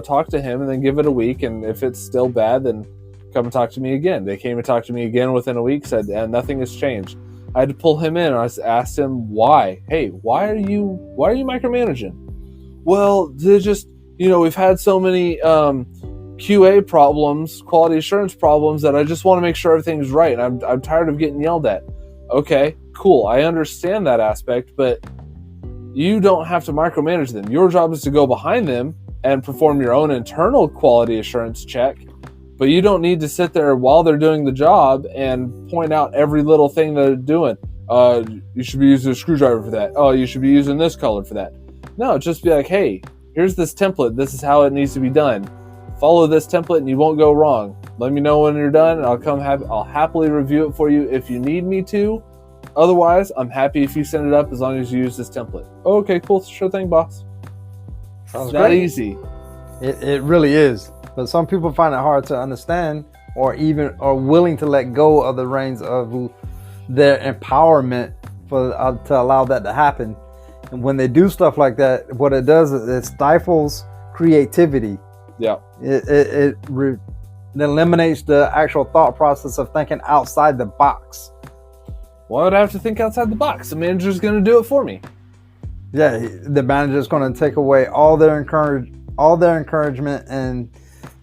talk to him and then give it a week. And if it's still bad, then come and talk to me again. They came and talked to me again within a week, said, and nothing has changed. I had to pull him in. I asked him why. "Hey, why are you micromanaging?" "Well, they're just, we've had so many QA problems, quality assurance problems, that I just want to make sure everything's right. And I'm tired of getting yelled at." Okay, cool. I understand that aspect, but you don't have to micromanage them. Your job is to go behind them and perform your own internal quality assurance check, but you don't need to sit there while they're doing the job and point out every little thing that they're doing. You should be using a screwdriver for that. Oh, you should be using this color for that. No, just be like, hey, here's this template. This is how it needs to be done. Follow this template and you won't go wrong. Let me know when you're done and I'll happily review it for you if you need me to. Otherwise, I'm happy if you send it up as long as you use this template. Okay, cool. Sure thing, boss. Sounds It's that great. easy. It really is. But some people find it hard to understand or even are willing to let go of the reins of their empowerment to allow that to happen. And when they do stuff like that, what it does is it stifles creativity. Yeah. It eliminates the actual thought process of thinking outside the box. Why would I have to think outside the box? The manager's going to do it for me. Yeah, the manager's going to take away all their encouragement and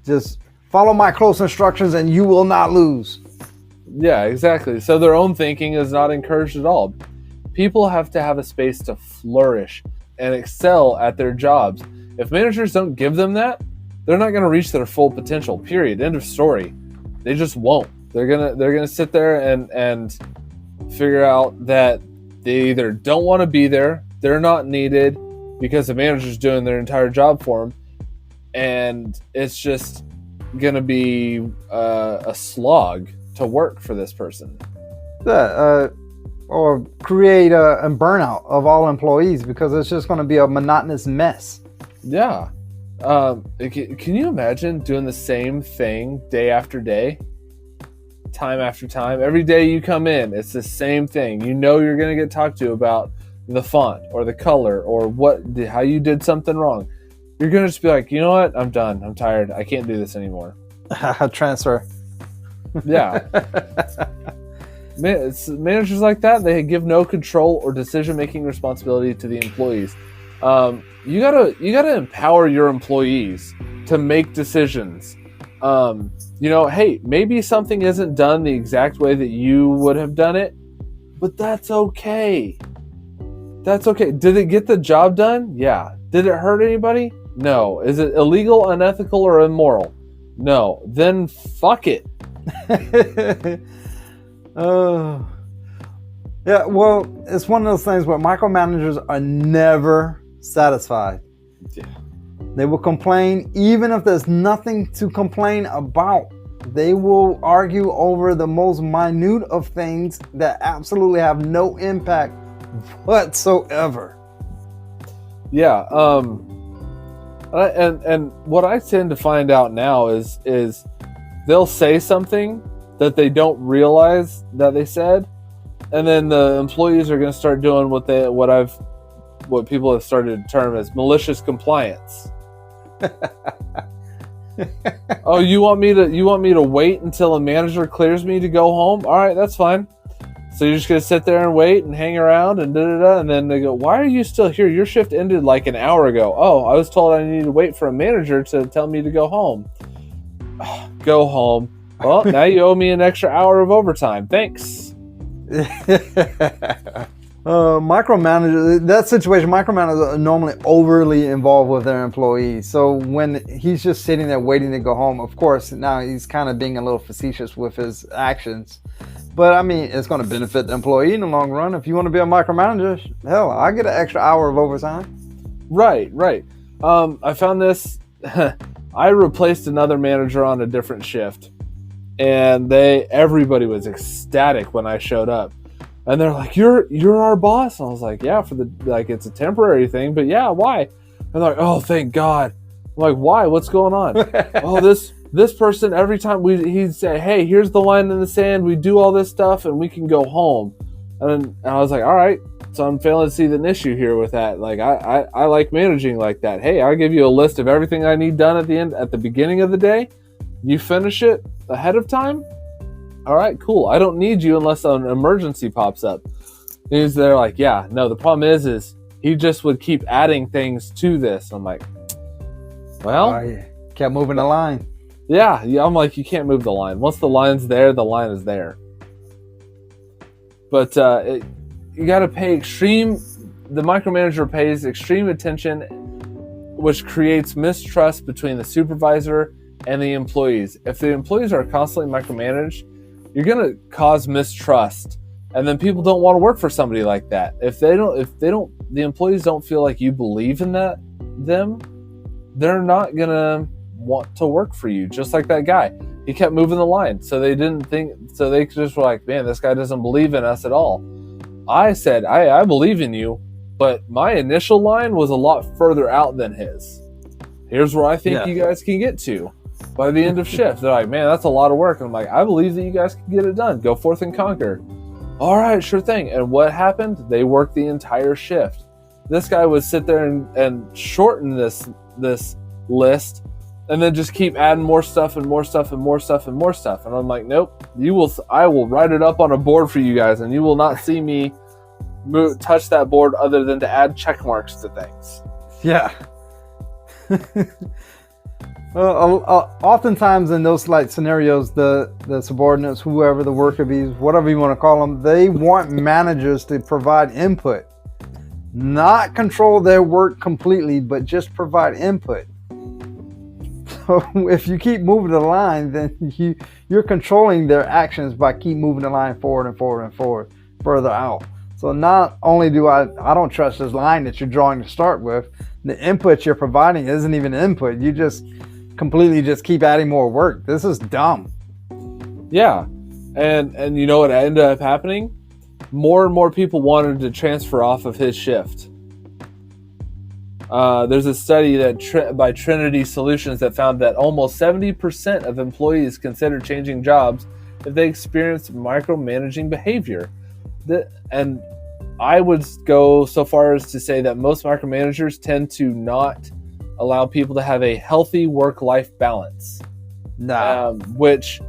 just follow my close instructions and you will not lose. Yeah, exactly. So their own thinking is not encouraged at all. People have to have a space to flourish and excel at their jobs. If managers don't give them that, they're not going to reach their full potential. Period. End of story. They just won't. They're gonna sit there and figure out that they either don't want to be there, they're not needed because the manager's doing their entire job for them, and it's just gonna be a slog to work for this person. Yeah, or create a burnout of all employees because it's just going to be a monotonous mess. Yeah. Can you imagine doing the same thing day after day, time after time? Every day you come in, it's the same thing. You know you're going to get talked to about the font or the color or how you did something wrong. You're going to just be like, you know what? I'm done. I'm tired. I can't do this anymore. Transfer. Yeah. It's managers like that, they give no control or decision-making responsibility to the employees. You gotta empower your employees to make decisions. Hey, maybe something isn't done the exact way that you would have done it, but that's okay. That's okay. Did it get the job done? Yeah. Did it hurt anybody? No. Is it illegal, unethical, or immoral? No. Then fuck it. Yeah, well, it's one of those things where micromanagers are never satisfied. Yeah. They will complain even if there's nothing to complain about. They will argue over the most minute of things that absolutely have no impact whatsoever. Yeah. And what I tend to find out now is they'll say something that they don't realize that they said, and then the employees are going to start doing what people have started to term as malicious compliance. Oh, you want me to wait until a manager clears me to go home? All right, that's fine. So you're just going to sit there and wait and hang around and and then they go, why are you still here? Your shift ended like an hour ago. Oh, I was told I needed to wait for a manager to tell me to go home. Go home. Well, now you owe me an extra hour of overtime. Thanks. Micromanagers are normally overly involved with their employees. So when he's just sitting there waiting to go home, of course, now he's kind of being a little facetious with his actions. But I mean, it's going to benefit the employee in the long run. If you want to be a micromanager, hell, I get an extra hour of overtime. Right. I found this. I replaced another manager on a different shift, and everybody was ecstatic when I showed up. And they're like, "You're our boss." And I was like, "Yeah, it's a temporary thing, but yeah, why?" And they're like, "Oh, thank God." I'm like, "Why? What's going on?" "Oh, this person, every time he'd say, 'Hey, here's the line in the sand. We do all this stuff, and we can go home.'" And I was like, "All right." So I'm failing to see an issue here with that. Like, I like managing like that. Hey, I'll give you a list of everything I need done at the beginning of the day. You finish it ahead of time. All right, cool. I don't need you unless an emergency pops up. And they're like, yeah, no, the problem is he just would keep adding things to this. I'm like, well. Kept moving the line. Yeah, I'm like, you can't move the line. Once the line's there, the line is there. But you got to pay the micromanager pays extreme attention, which creates mistrust between the supervisor and the employees. If the employees are constantly micromanaged, you're going to cause mistrust. And then people don't want to work for somebody like that. If the employees don't feel like you believe in them, they're not gonna want to work for you. Just like that guy, he kept moving the line, so they just were like, man, this guy doesn't believe in us at all. I said, I believe in you, but my initial line was a lot further out than his. Here's where I think you guys can get to by the end of shift. They're like, man, that's a lot of work. And I'm like, I believe that you guys can get it done. Go forth and conquer. All right, sure thing. And what happened? They worked the entire shift. This guy would sit there and shorten this list, and then just keep adding more stuff and more stuff and more stuff and more stuff. And I'm like, nope, I will write it up on a board for you guys, and you will not see me touch that board other than to add check marks to things. Yeah. Oftentimes in those like scenarios, the subordinates, whoever the worker bees, whatever you want to call them, they want managers to provide input, not control their work completely, but just provide input. So if you keep moving the line, then you're controlling their actions by keep moving the line forward and forward and forward, further out. So not only do I don't trust this line that you're drawing to start with, the input you're providing isn't even input. You just completely just keep adding more work. This is dumb. Yeah. And you know what ended up happening? More and more people wanted to transfer off of his shift. There's a study by Trinity Solutions that found that almost 70% of employees consider changing jobs if they experience micromanaging behavior. And I would go so far as to say that most micromanagers tend to not allow people to have a healthy work-life balance. Which,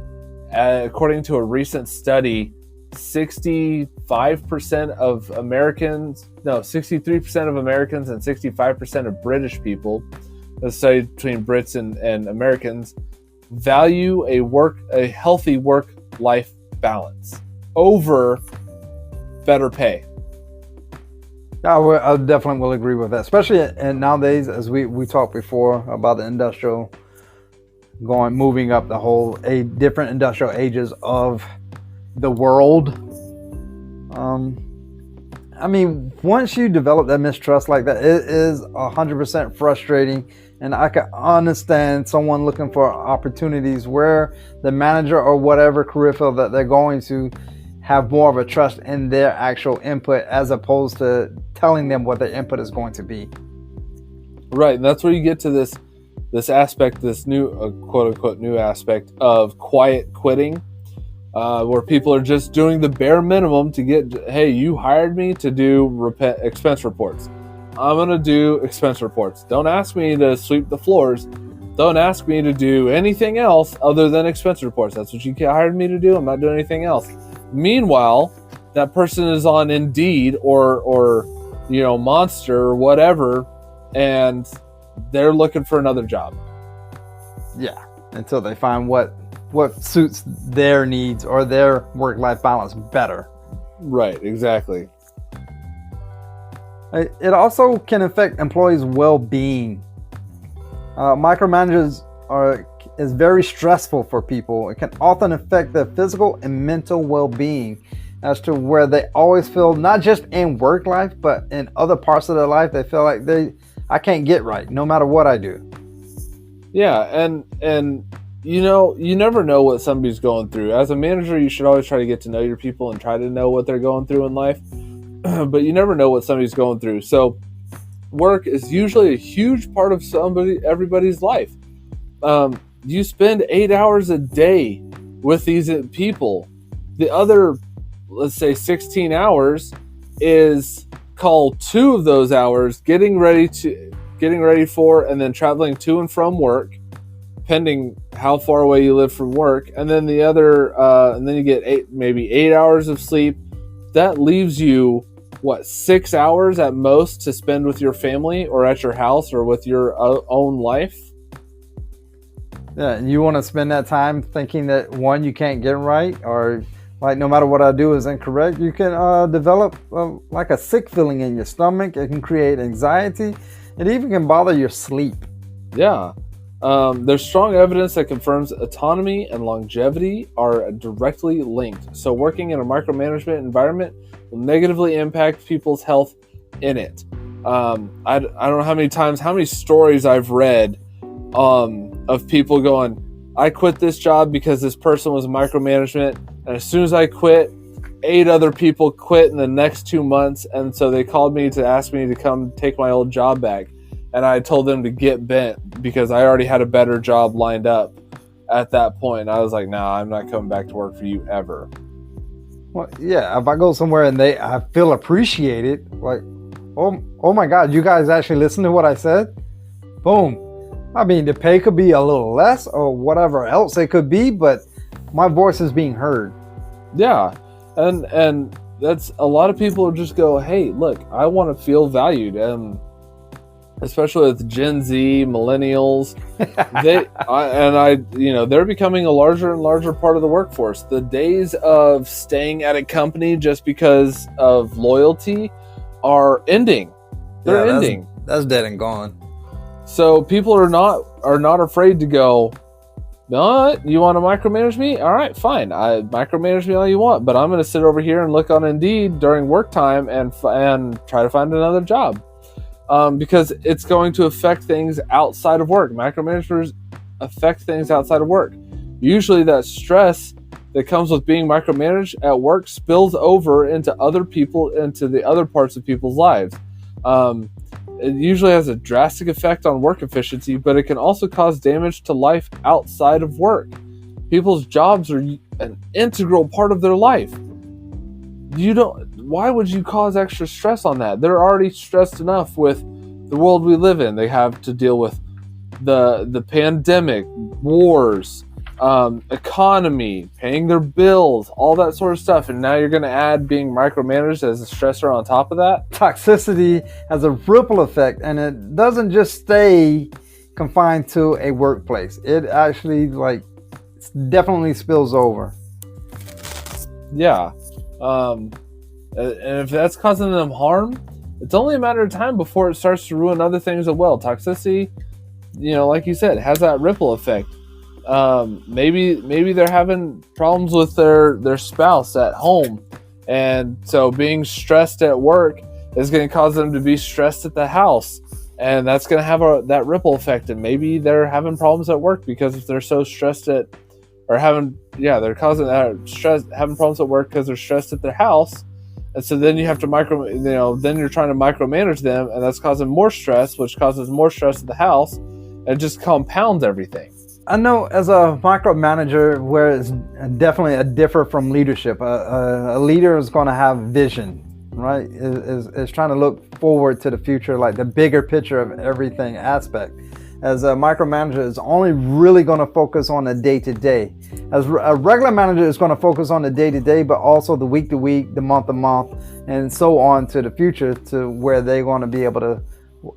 according to a recent study, 63% of Americans and 65% of British people, a study between Brits and Americans, value a healthy work-life balance over better pay. I definitely will agree with that, especially nowadays, as we talked before about the industrial moving up the whole different industrial ages of the world. I mean, once you develop that mistrust like that, it is 100% frustrating. And I can understand someone looking for opportunities where the manager or whatever career field that they're going to have more of a trust in their actual input as opposed to telling them what their input is going to be. Right, and that's where you get to this aspect, this new quote unquote new aspect of quiet quitting, where people are just doing the bare minimum to get. Hey, you hired me to do expense reports. I'm gonna do expense reports. Don't ask me to sweep the floors. Don't ask me to do anything else other than expense reports. That's what you hired me to do. I'm not doing anything else. Meanwhile, that person is on Indeed or Monster or whatever, and they're looking for another job. Yeah, until they find what suits their needs or their work-life balance better. Right, exactly. It also can affect employees' well-being. Micromanagers is very stressful for people. It can often affect their physical and mental well-being, as to where they always feel, not just in work life, but in other parts of their life, they feel like I can't get right no matter what I do. Yeah, and you never know what somebody's going through. As a manager, you should always try to get to know your people and try to know what they're going through in life. But you never know what somebody's going through. So work is usually a huge part of everybody's life. You spend 8 hours a day with these people. The other, let's say 16 hours is called 2 of those hours getting ready for and then traveling to and from work, depending how far away you live from work. And then the other, and then you get maybe 8 hours of sleep. That leaves you 6 hours at most to spend with your family or at your house or with your own life. Yeah, and you want to spend that time thinking that one, you can't get right, or like no matter what I do is incorrect. You can develop like a sick feeling in your stomach. It can create anxiety. It even can bother your sleep. Yeah, There's strong evidence that confirms autonomy and longevity are directly linked. So working in a micromanagement environment will negatively impact people's health in it. I don't know how many stories I've read of people going, I quit this job because this person was micromanagement, and as soon as I quit, 8 other people quit in the next 2 months, and so they called me to ask me to come take my old job back. And I told them to get bent because I already had a better job lined up at that point. I was like, no, I'm not coming back to work for you ever. Well, yeah, if I go somewhere and I feel appreciated, like, oh my God, you guys actually listen to what I said? Boom. I mean, the pay could be a little less or whatever else it could be, but my voice is being heard. Yeah. And that's a lot of people just go, hey, look, I want to feel valued. And especially with Gen Z, millennials, they're becoming a larger and larger part of the workforce. The days of staying at a company just because of loyalty are ending. They're ending. That's dead and gone. So people are not afraid to go, no, you want to micromanage me? All right, fine. I micromanage me all you want, but I'm going to sit over here and look on Indeed during work time and try to find another job. Because it's going to affect things outside of work. Micromanagers affect things outside of work. Usually that stress that comes with being micromanaged at work spills over into other people, into the other parts of people's lives. It usually has a drastic effect on work efficiency, but it can also cause damage to life outside of work. People's jobs are an integral part of their life. Why would you cause extra stress on that? They're already stressed enough with the world we live in. They have to deal with the pandemic, wars, economy, paying their bills, all that sort of stuff. And now you're going to add being micromanaged as a stressor on top of that? Toxicity has a ripple effect, and it doesn't just stay confined to a workplace. It actually definitely spills over. Yeah. And if that's causing them harm, it's only a matter of time before it starts to ruin other things as well. Toxicity, like you said, has that ripple effect. Maybe they're having problems with their spouse at home, and so being stressed at work is going to cause them to be stressed at the house, and that's going to have that ripple effect. And maybe they're having problems at work because if they're so stressed they're causing that stress, having problems at work because they're stressed at their house. And so then you have to then you're trying to micromanage them, and that's causing more stress, which causes more stress at the house, and it just compounds everything. I know as a micromanager, where it's definitely a differ from leadership. A leader is going to have vision, right? Is trying to look forward to the future, like the bigger picture of everything aspect. As a micromanager is only really going to focus on the day-to-day. As a regular manager is going to focus on the day-to-day, but also the week-to-week, the month-to-month, and so on to the future, to where they're going to be able to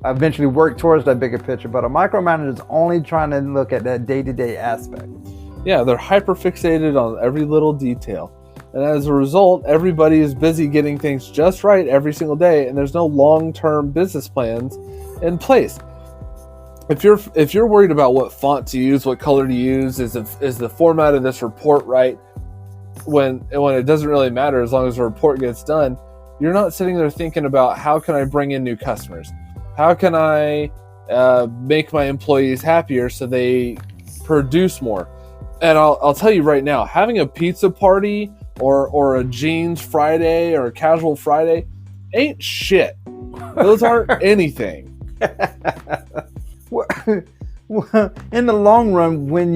eventually work towards that bigger picture. But a micromanager is only trying to look at that day-to-day aspect. Yeah, they're hyper-fixated on every little detail. And as a result, everybody is busy getting things just right every single day, and there's no long-term business plans in place. If you're worried about what font to use, what color to use, is the format of this report right, when it doesn't really matter as long as the report gets done, you're not sitting there thinking about how can I bring in new customers, how can I make my employees happier so they produce more. And I'll tell you right now, having a pizza party or a jeans Friday or a casual Friday ain't shit. Those aren't anything. In the long run, when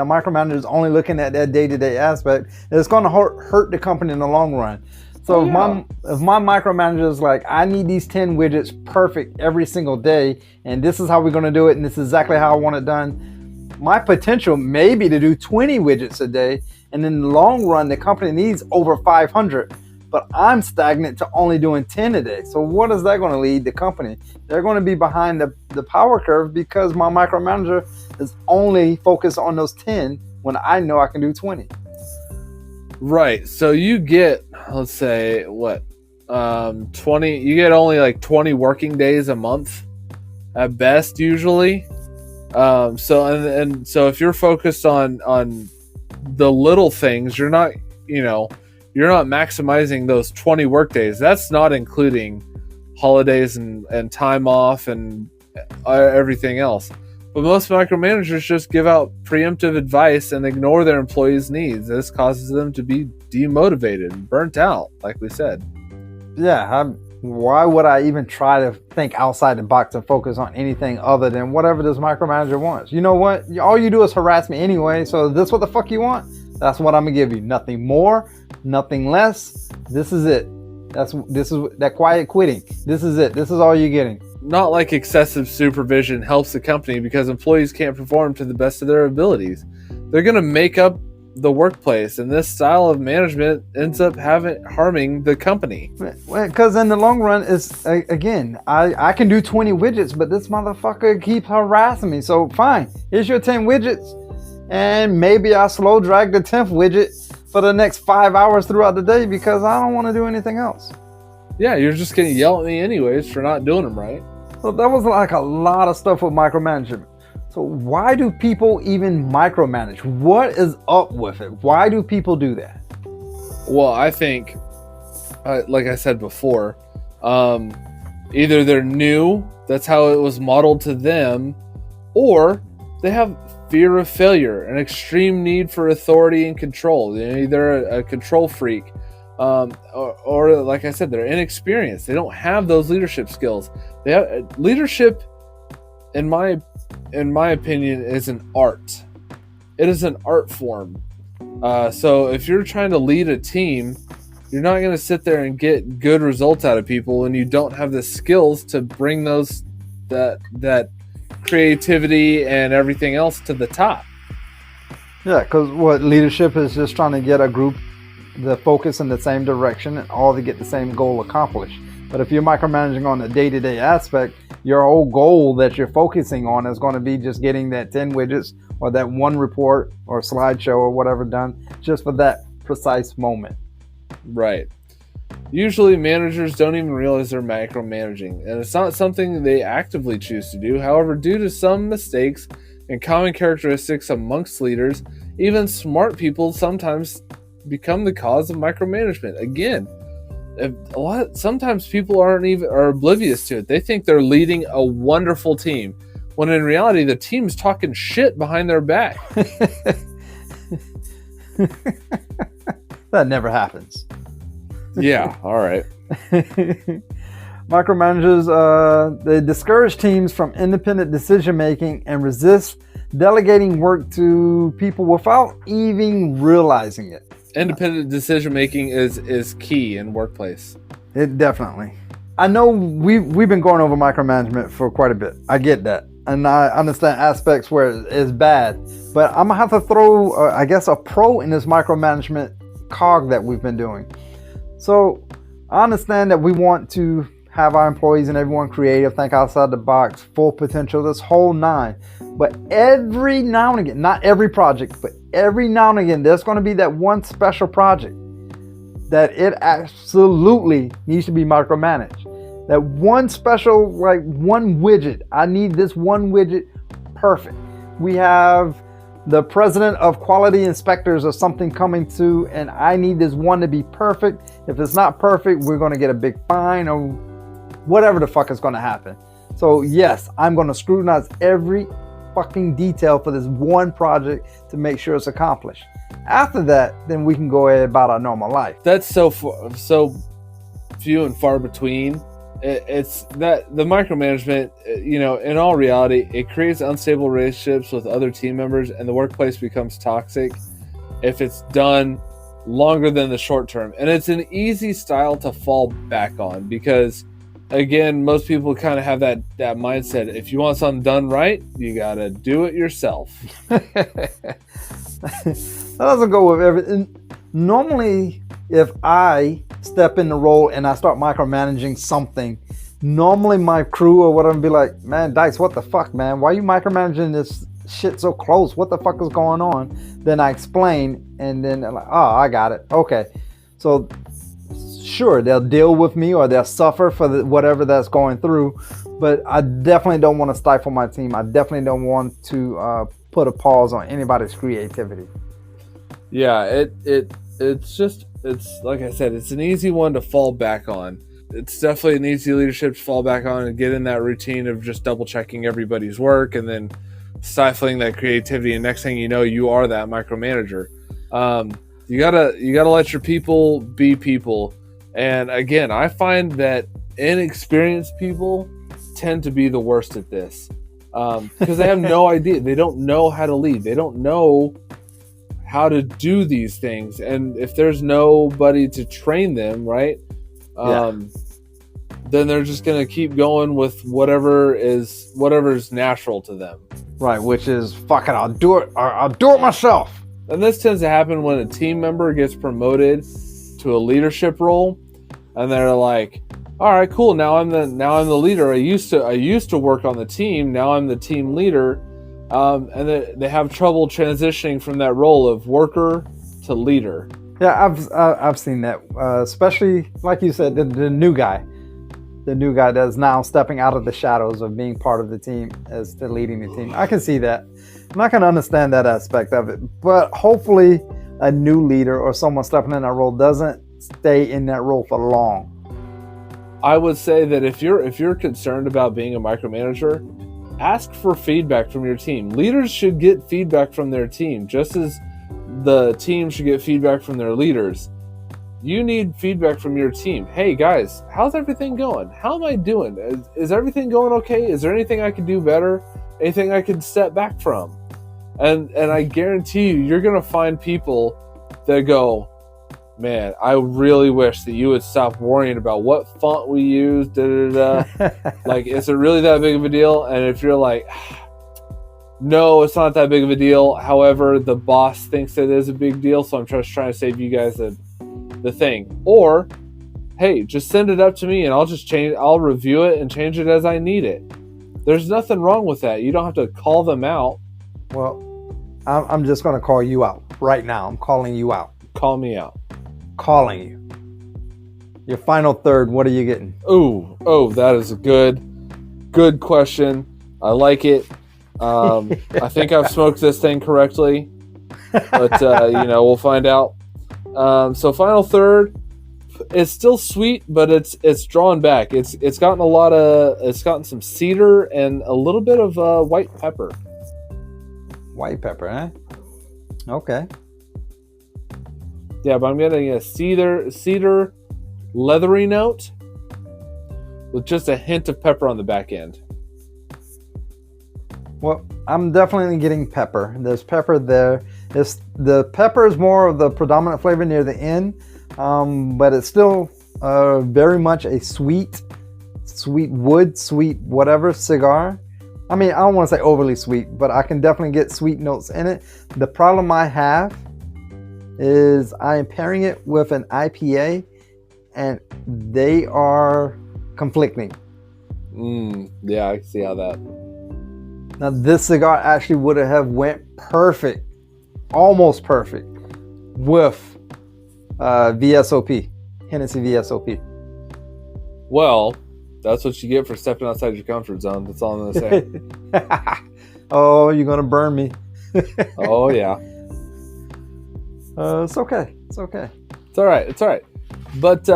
a micromanager is only looking at that day-to-day aspect, it's going to hurt the company in the long run. So if my micromanager is like, I need these 10 widgets perfect every single day, and this is how we're going to do it, and this is exactly how I want it done, my potential may be to do 20 widgets a day, and in the long run, the company needs over 500. But I'm stagnant to only doing 10 a day. So what is that going to lead the company? They're going to be behind the power curve because my micromanager is only focused on those 10 when I know I can do 20. Right. So you get, let's say, 20, you get only like 20 working days a month at best usually. So if you're focused on the little things, you're not maximizing those 20 work days. That's not including holidays and time off and everything else. But most micromanagers just give out preemptive advice and ignore their employees' needs. This causes them to be demotivated and burnt out, like we said. Yeah, why would I even try to think outside the box and focus on anything other than whatever this micromanager wants? You know what? All you do is harass me anyway, so this what the fuck you want? That's what I'm gonna give you. Nothing more, nothing less. This is it. This is that quiet quitting. This is it. This is all you're getting. Not like excessive supervision helps the company because employees can't perform to the best of their abilities. They're going to make up the workplace, and this style of management ends up harming the company. Because in the long run, it's again, I can do 20 widgets, but this motherfucker keeps harassing me. So fine, here's your 10 widgets, and maybe I slow drag the 10th widget for the next 5 hours throughout the day because I don't want to do anything else. Yeah, you're just going to yell at me anyways for not doing them right. So that was like a lot of stuff with micromanagement. So why do people even micromanage? What is up with it? Why do people do that? Well, I think, like I said before, either they're new, that's how it was modeled to them, or they have fear of failure, an extreme need for authority and control. They're either a control freak, or like I said, they're inexperienced. They don't have those leadership skills. They have leadership, in my opinion, is an art. It is an art form. So if you're trying to lead a team, you're not going to sit there and get good results out of people when you don't have the skills to bring that creativity and everything else to the top. Yeah, because what leadership is just trying to get a group to focus in the same direction and all to get the same goal accomplished. But if you're micromanaging on a day-to-day aspect, your whole goal that you're focusing on is going to be just getting that 10 widgets or that one report or slideshow or whatever done just for that precise moment. Right. Usually managers don't even realize they're micromanaging, and it's not something they actively choose to do. However, due to some mistakes and common characteristics amongst leaders, even smart people sometimes become the cause of micromanagement. Again, sometimes people are oblivious to it. They think they're leading a wonderful team, when in reality the team's talking shit behind their back. That never happens. Yeah, all right. Micromanagers, they discourage teams from independent decision making and resist delegating work to people without even realizing it. Independent decision making is key in workplace. It definitely. I know we've been going over micromanagement for quite a bit. I get that, and I understand aspects where it's bad. But I'm gonna have to throw, I guess, a pro in this micromanagement cog that we've been doing. So I understand that we want to have our employees and everyone creative, think outside the box, full potential, this whole nine. But every now and again, not every project, but every now and again, there's going to be that one special project that it absolutely needs to be micromanaged. That one special, like one widget. I need this one widget perfect. We have the president of quality inspectors or something coming to, and I need this one to be perfect. If it's not perfect, we're going to get a big fine or whatever the fuck is going to happen. So yes, I'm going to scrutinize every fucking detail for this one project to make sure it's accomplished. After that, then we can go ahead about our normal life. That's so few and far between. It's that the micromanagement, in all reality, it creates unstable relationships with other team members, and the workplace becomes toxic if it's done longer than the short term. And it's an easy style to fall back on because, again, most people kind of have that mindset. If you want something done right, you got to do it yourself. That doesn't go with everything. Normally, if I step in the role and I start micromanaging something, normally my crew or whatever be like, man, Dice, what the fuck, man? Why are you micromanaging this shit so close? What the fuck is going on? Then I explain, and then they're like, oh, I got it. Okay. So sure, they'll deal with me or they'll suffer for whatever that's going through. but I definitely don't want to stifle my team. I definitely don't want to put a pause on anybody's creativity. Yeah, it's like I said, it's an easy one to fall back on. It's definitely an easy leadership to fall back on and get in that routine of just double checking everybody's work and then stifling that creativity. And next thing you know, you are that micromanager. You gotta let your people be people. And again, I find that inexperienced people tend to be the worst at this because they have no idea. They don't know how to lead. They don't know how to do these things. And if there's nobody to train them, right? Then they're just going to keep going with whatever is natural to them. Right, which is fucking I'll do it myself. And this tends to happen when a team member gets promoted to a leadership role and they're like, all right, cool, now I'm the leader. I used to work on the team, now I'm the team leader. And they have trouble transitioning from that role of worker to leader. Yeah, I've seen that, especially like you said, the new guy that's now stepping out of the shadows of being part of the team as to leading the team. I can see that, and I can understand that aspect of it. But hopefully, a new leader or someone stepping in that role doesn't stay in that role for long. I would say that if you're concerned about being a micromanager, ask for feedback from your team. Leaders should get feedback from their team, just as the team should get feedback from their leaders. You need feedback from your team. Hey guys, how's everything going? How am I doing? Is everything going okay? Is there anything I can do better? Anything I can step back from? And I guarantee you're going to find people that go, man, I really wish that you would stop worrying about what font we use, Like, is it really that big of a deal? And if you're like, no, it's not that big of a deal. However, the boss thinks it is a big deal, so I'm just trying to save you guys the thing. Or, hey, just send it up to me and I'll review it and change it as I need it. There's nothing wrong with that. You don't have to call them out. Well, I'm just going to call you out right now. I'm calling you out. Call me out. Calling you. Your final third, what are you getting? Oh, that is a good question. I like it. I think I've smoked this thing correctly, but we'll find out. So final third, it's still sweet, but it's drawn back. It's gotten some cedar and a little bit of white pepper. White pepper, eh? Okay. Yeah, but I'm getting a cedar leathery note with just a hint of pepper on the back end. Well, I'm definitely getting pepper. There's pepper there. The pepper is more of the predominant flavor near the end, but it's still very much a sweet wood, sweet whatever cigar. I mean, I don't want to say overly sweet, but I can definitely get sweet notes in it. The problem I have is I am pairing it with an IPA, and they are conflicting. Yeah, I can see how that. Now, this cigar actually would have went perfect, almost perfect, with VSOP, Hennessy VSOP. Well, that's what you get for stepping outside your comfort zone. That's all I'm going to say. Oh, you're going to burn me. Oh, yeah. It's okay. It's okay. It's all right. It's all right. But,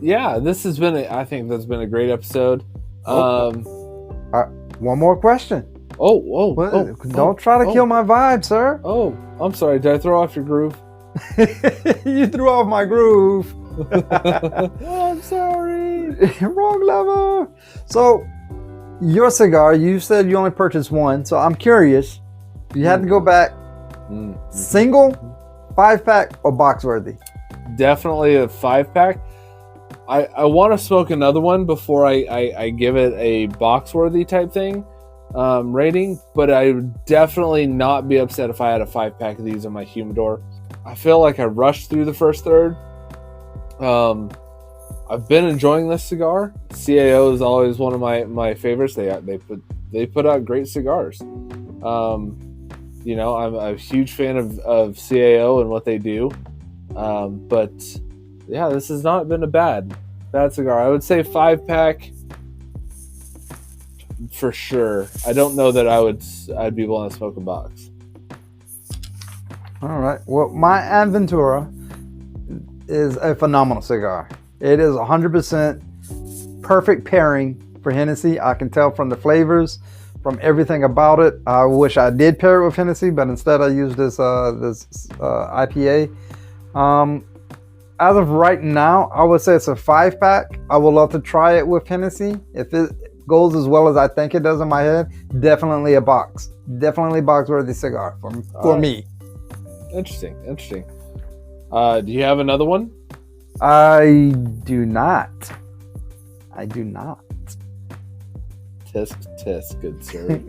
yeah, this has been, I think that's been a great episode. One more question. Don't try to kill my vibe, sir. Oh, I'm sorry. Did I throw off your groove? You threw off my groove. Oh, I'm sorry. Wrong lever. So, your cigar, you said you only purchased one. So, I'm curious. You had to go back. Single, 5-pack, or box worthy? Definitely a 5-pack. I want to smoke another one before I give it a box worthy type thing rating, but I would definitely not be upset if I had a 5-pack of these in my humidor. I feel like I rushed through the first third. I've been enjoying this cigar. CAO is always one of my favorites. They put out great cigars. I'm a huge fan of CAO and what they do. But yeah, this has not been a bad cigar. I would say 5-pack. for sure. I don't know that I'd be willing to smoke a box. All right. Well, my Aventura is a phenomenal cigar. It is 100% perfect pairing for Hennessy. I can tell from the flavors, from everything about it. I wish I did pair it with Hennessy, but instead I used this IPA. As of right now, I would say it's a 5-pack. I would love to try it with Hennessy. If it goes as well as I think it does in my head, definitely a box. Definitely box-worthy cigar for me. Interesting. Do you have another one? I do not. Tisk, good sir.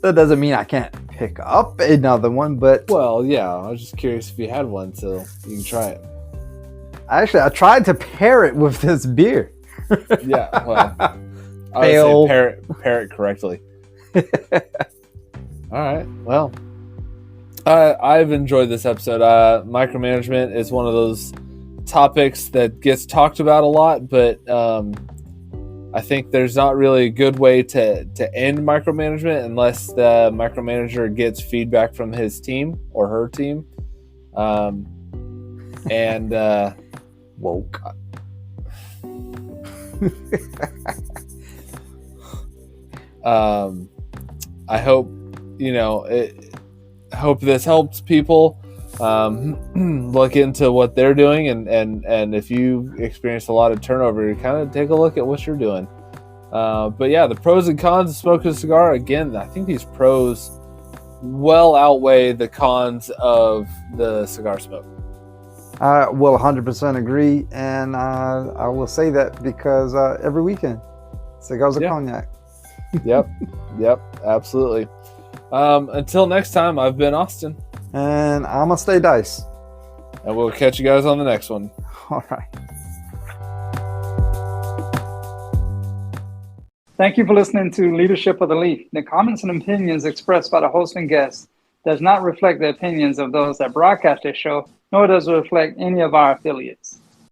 That doesn't mean I can't pick up another one, but... Well, yeah, I was just curious if you had one, so you can try it. Actually, I tried to pair it with this beer. Yeah, well, I would say pair it correctly. All right, well, I've enjoyed this episode. Micromanagement is one of those topics that gets talked about a lot, but I think there's not really a good way to end micromanagement unless the micromanager gets feedback from his team or her team. And woke. I hope hope this helps people look into what they're doing, and if you experience a lot of turnover, you kind of take a look at what you're doing. But yeah, the pros and cons of smoking a cigar, again, I think these pros well outweigh the cons of the cigar smoke. I will 100% agree, and I will say that because every weekend, cigars and cognac. Yep, absolutely. Until next time, I've been Austin. And I'm going to stay Dice. And we'll catch you guys on the next one. All right. Thank you for listening to Leadership of the Leaf. The comments and opinions expressed by the host and guests does not reflect the opinions of those that broadcast this show, nor does it reflect any of our affiliates.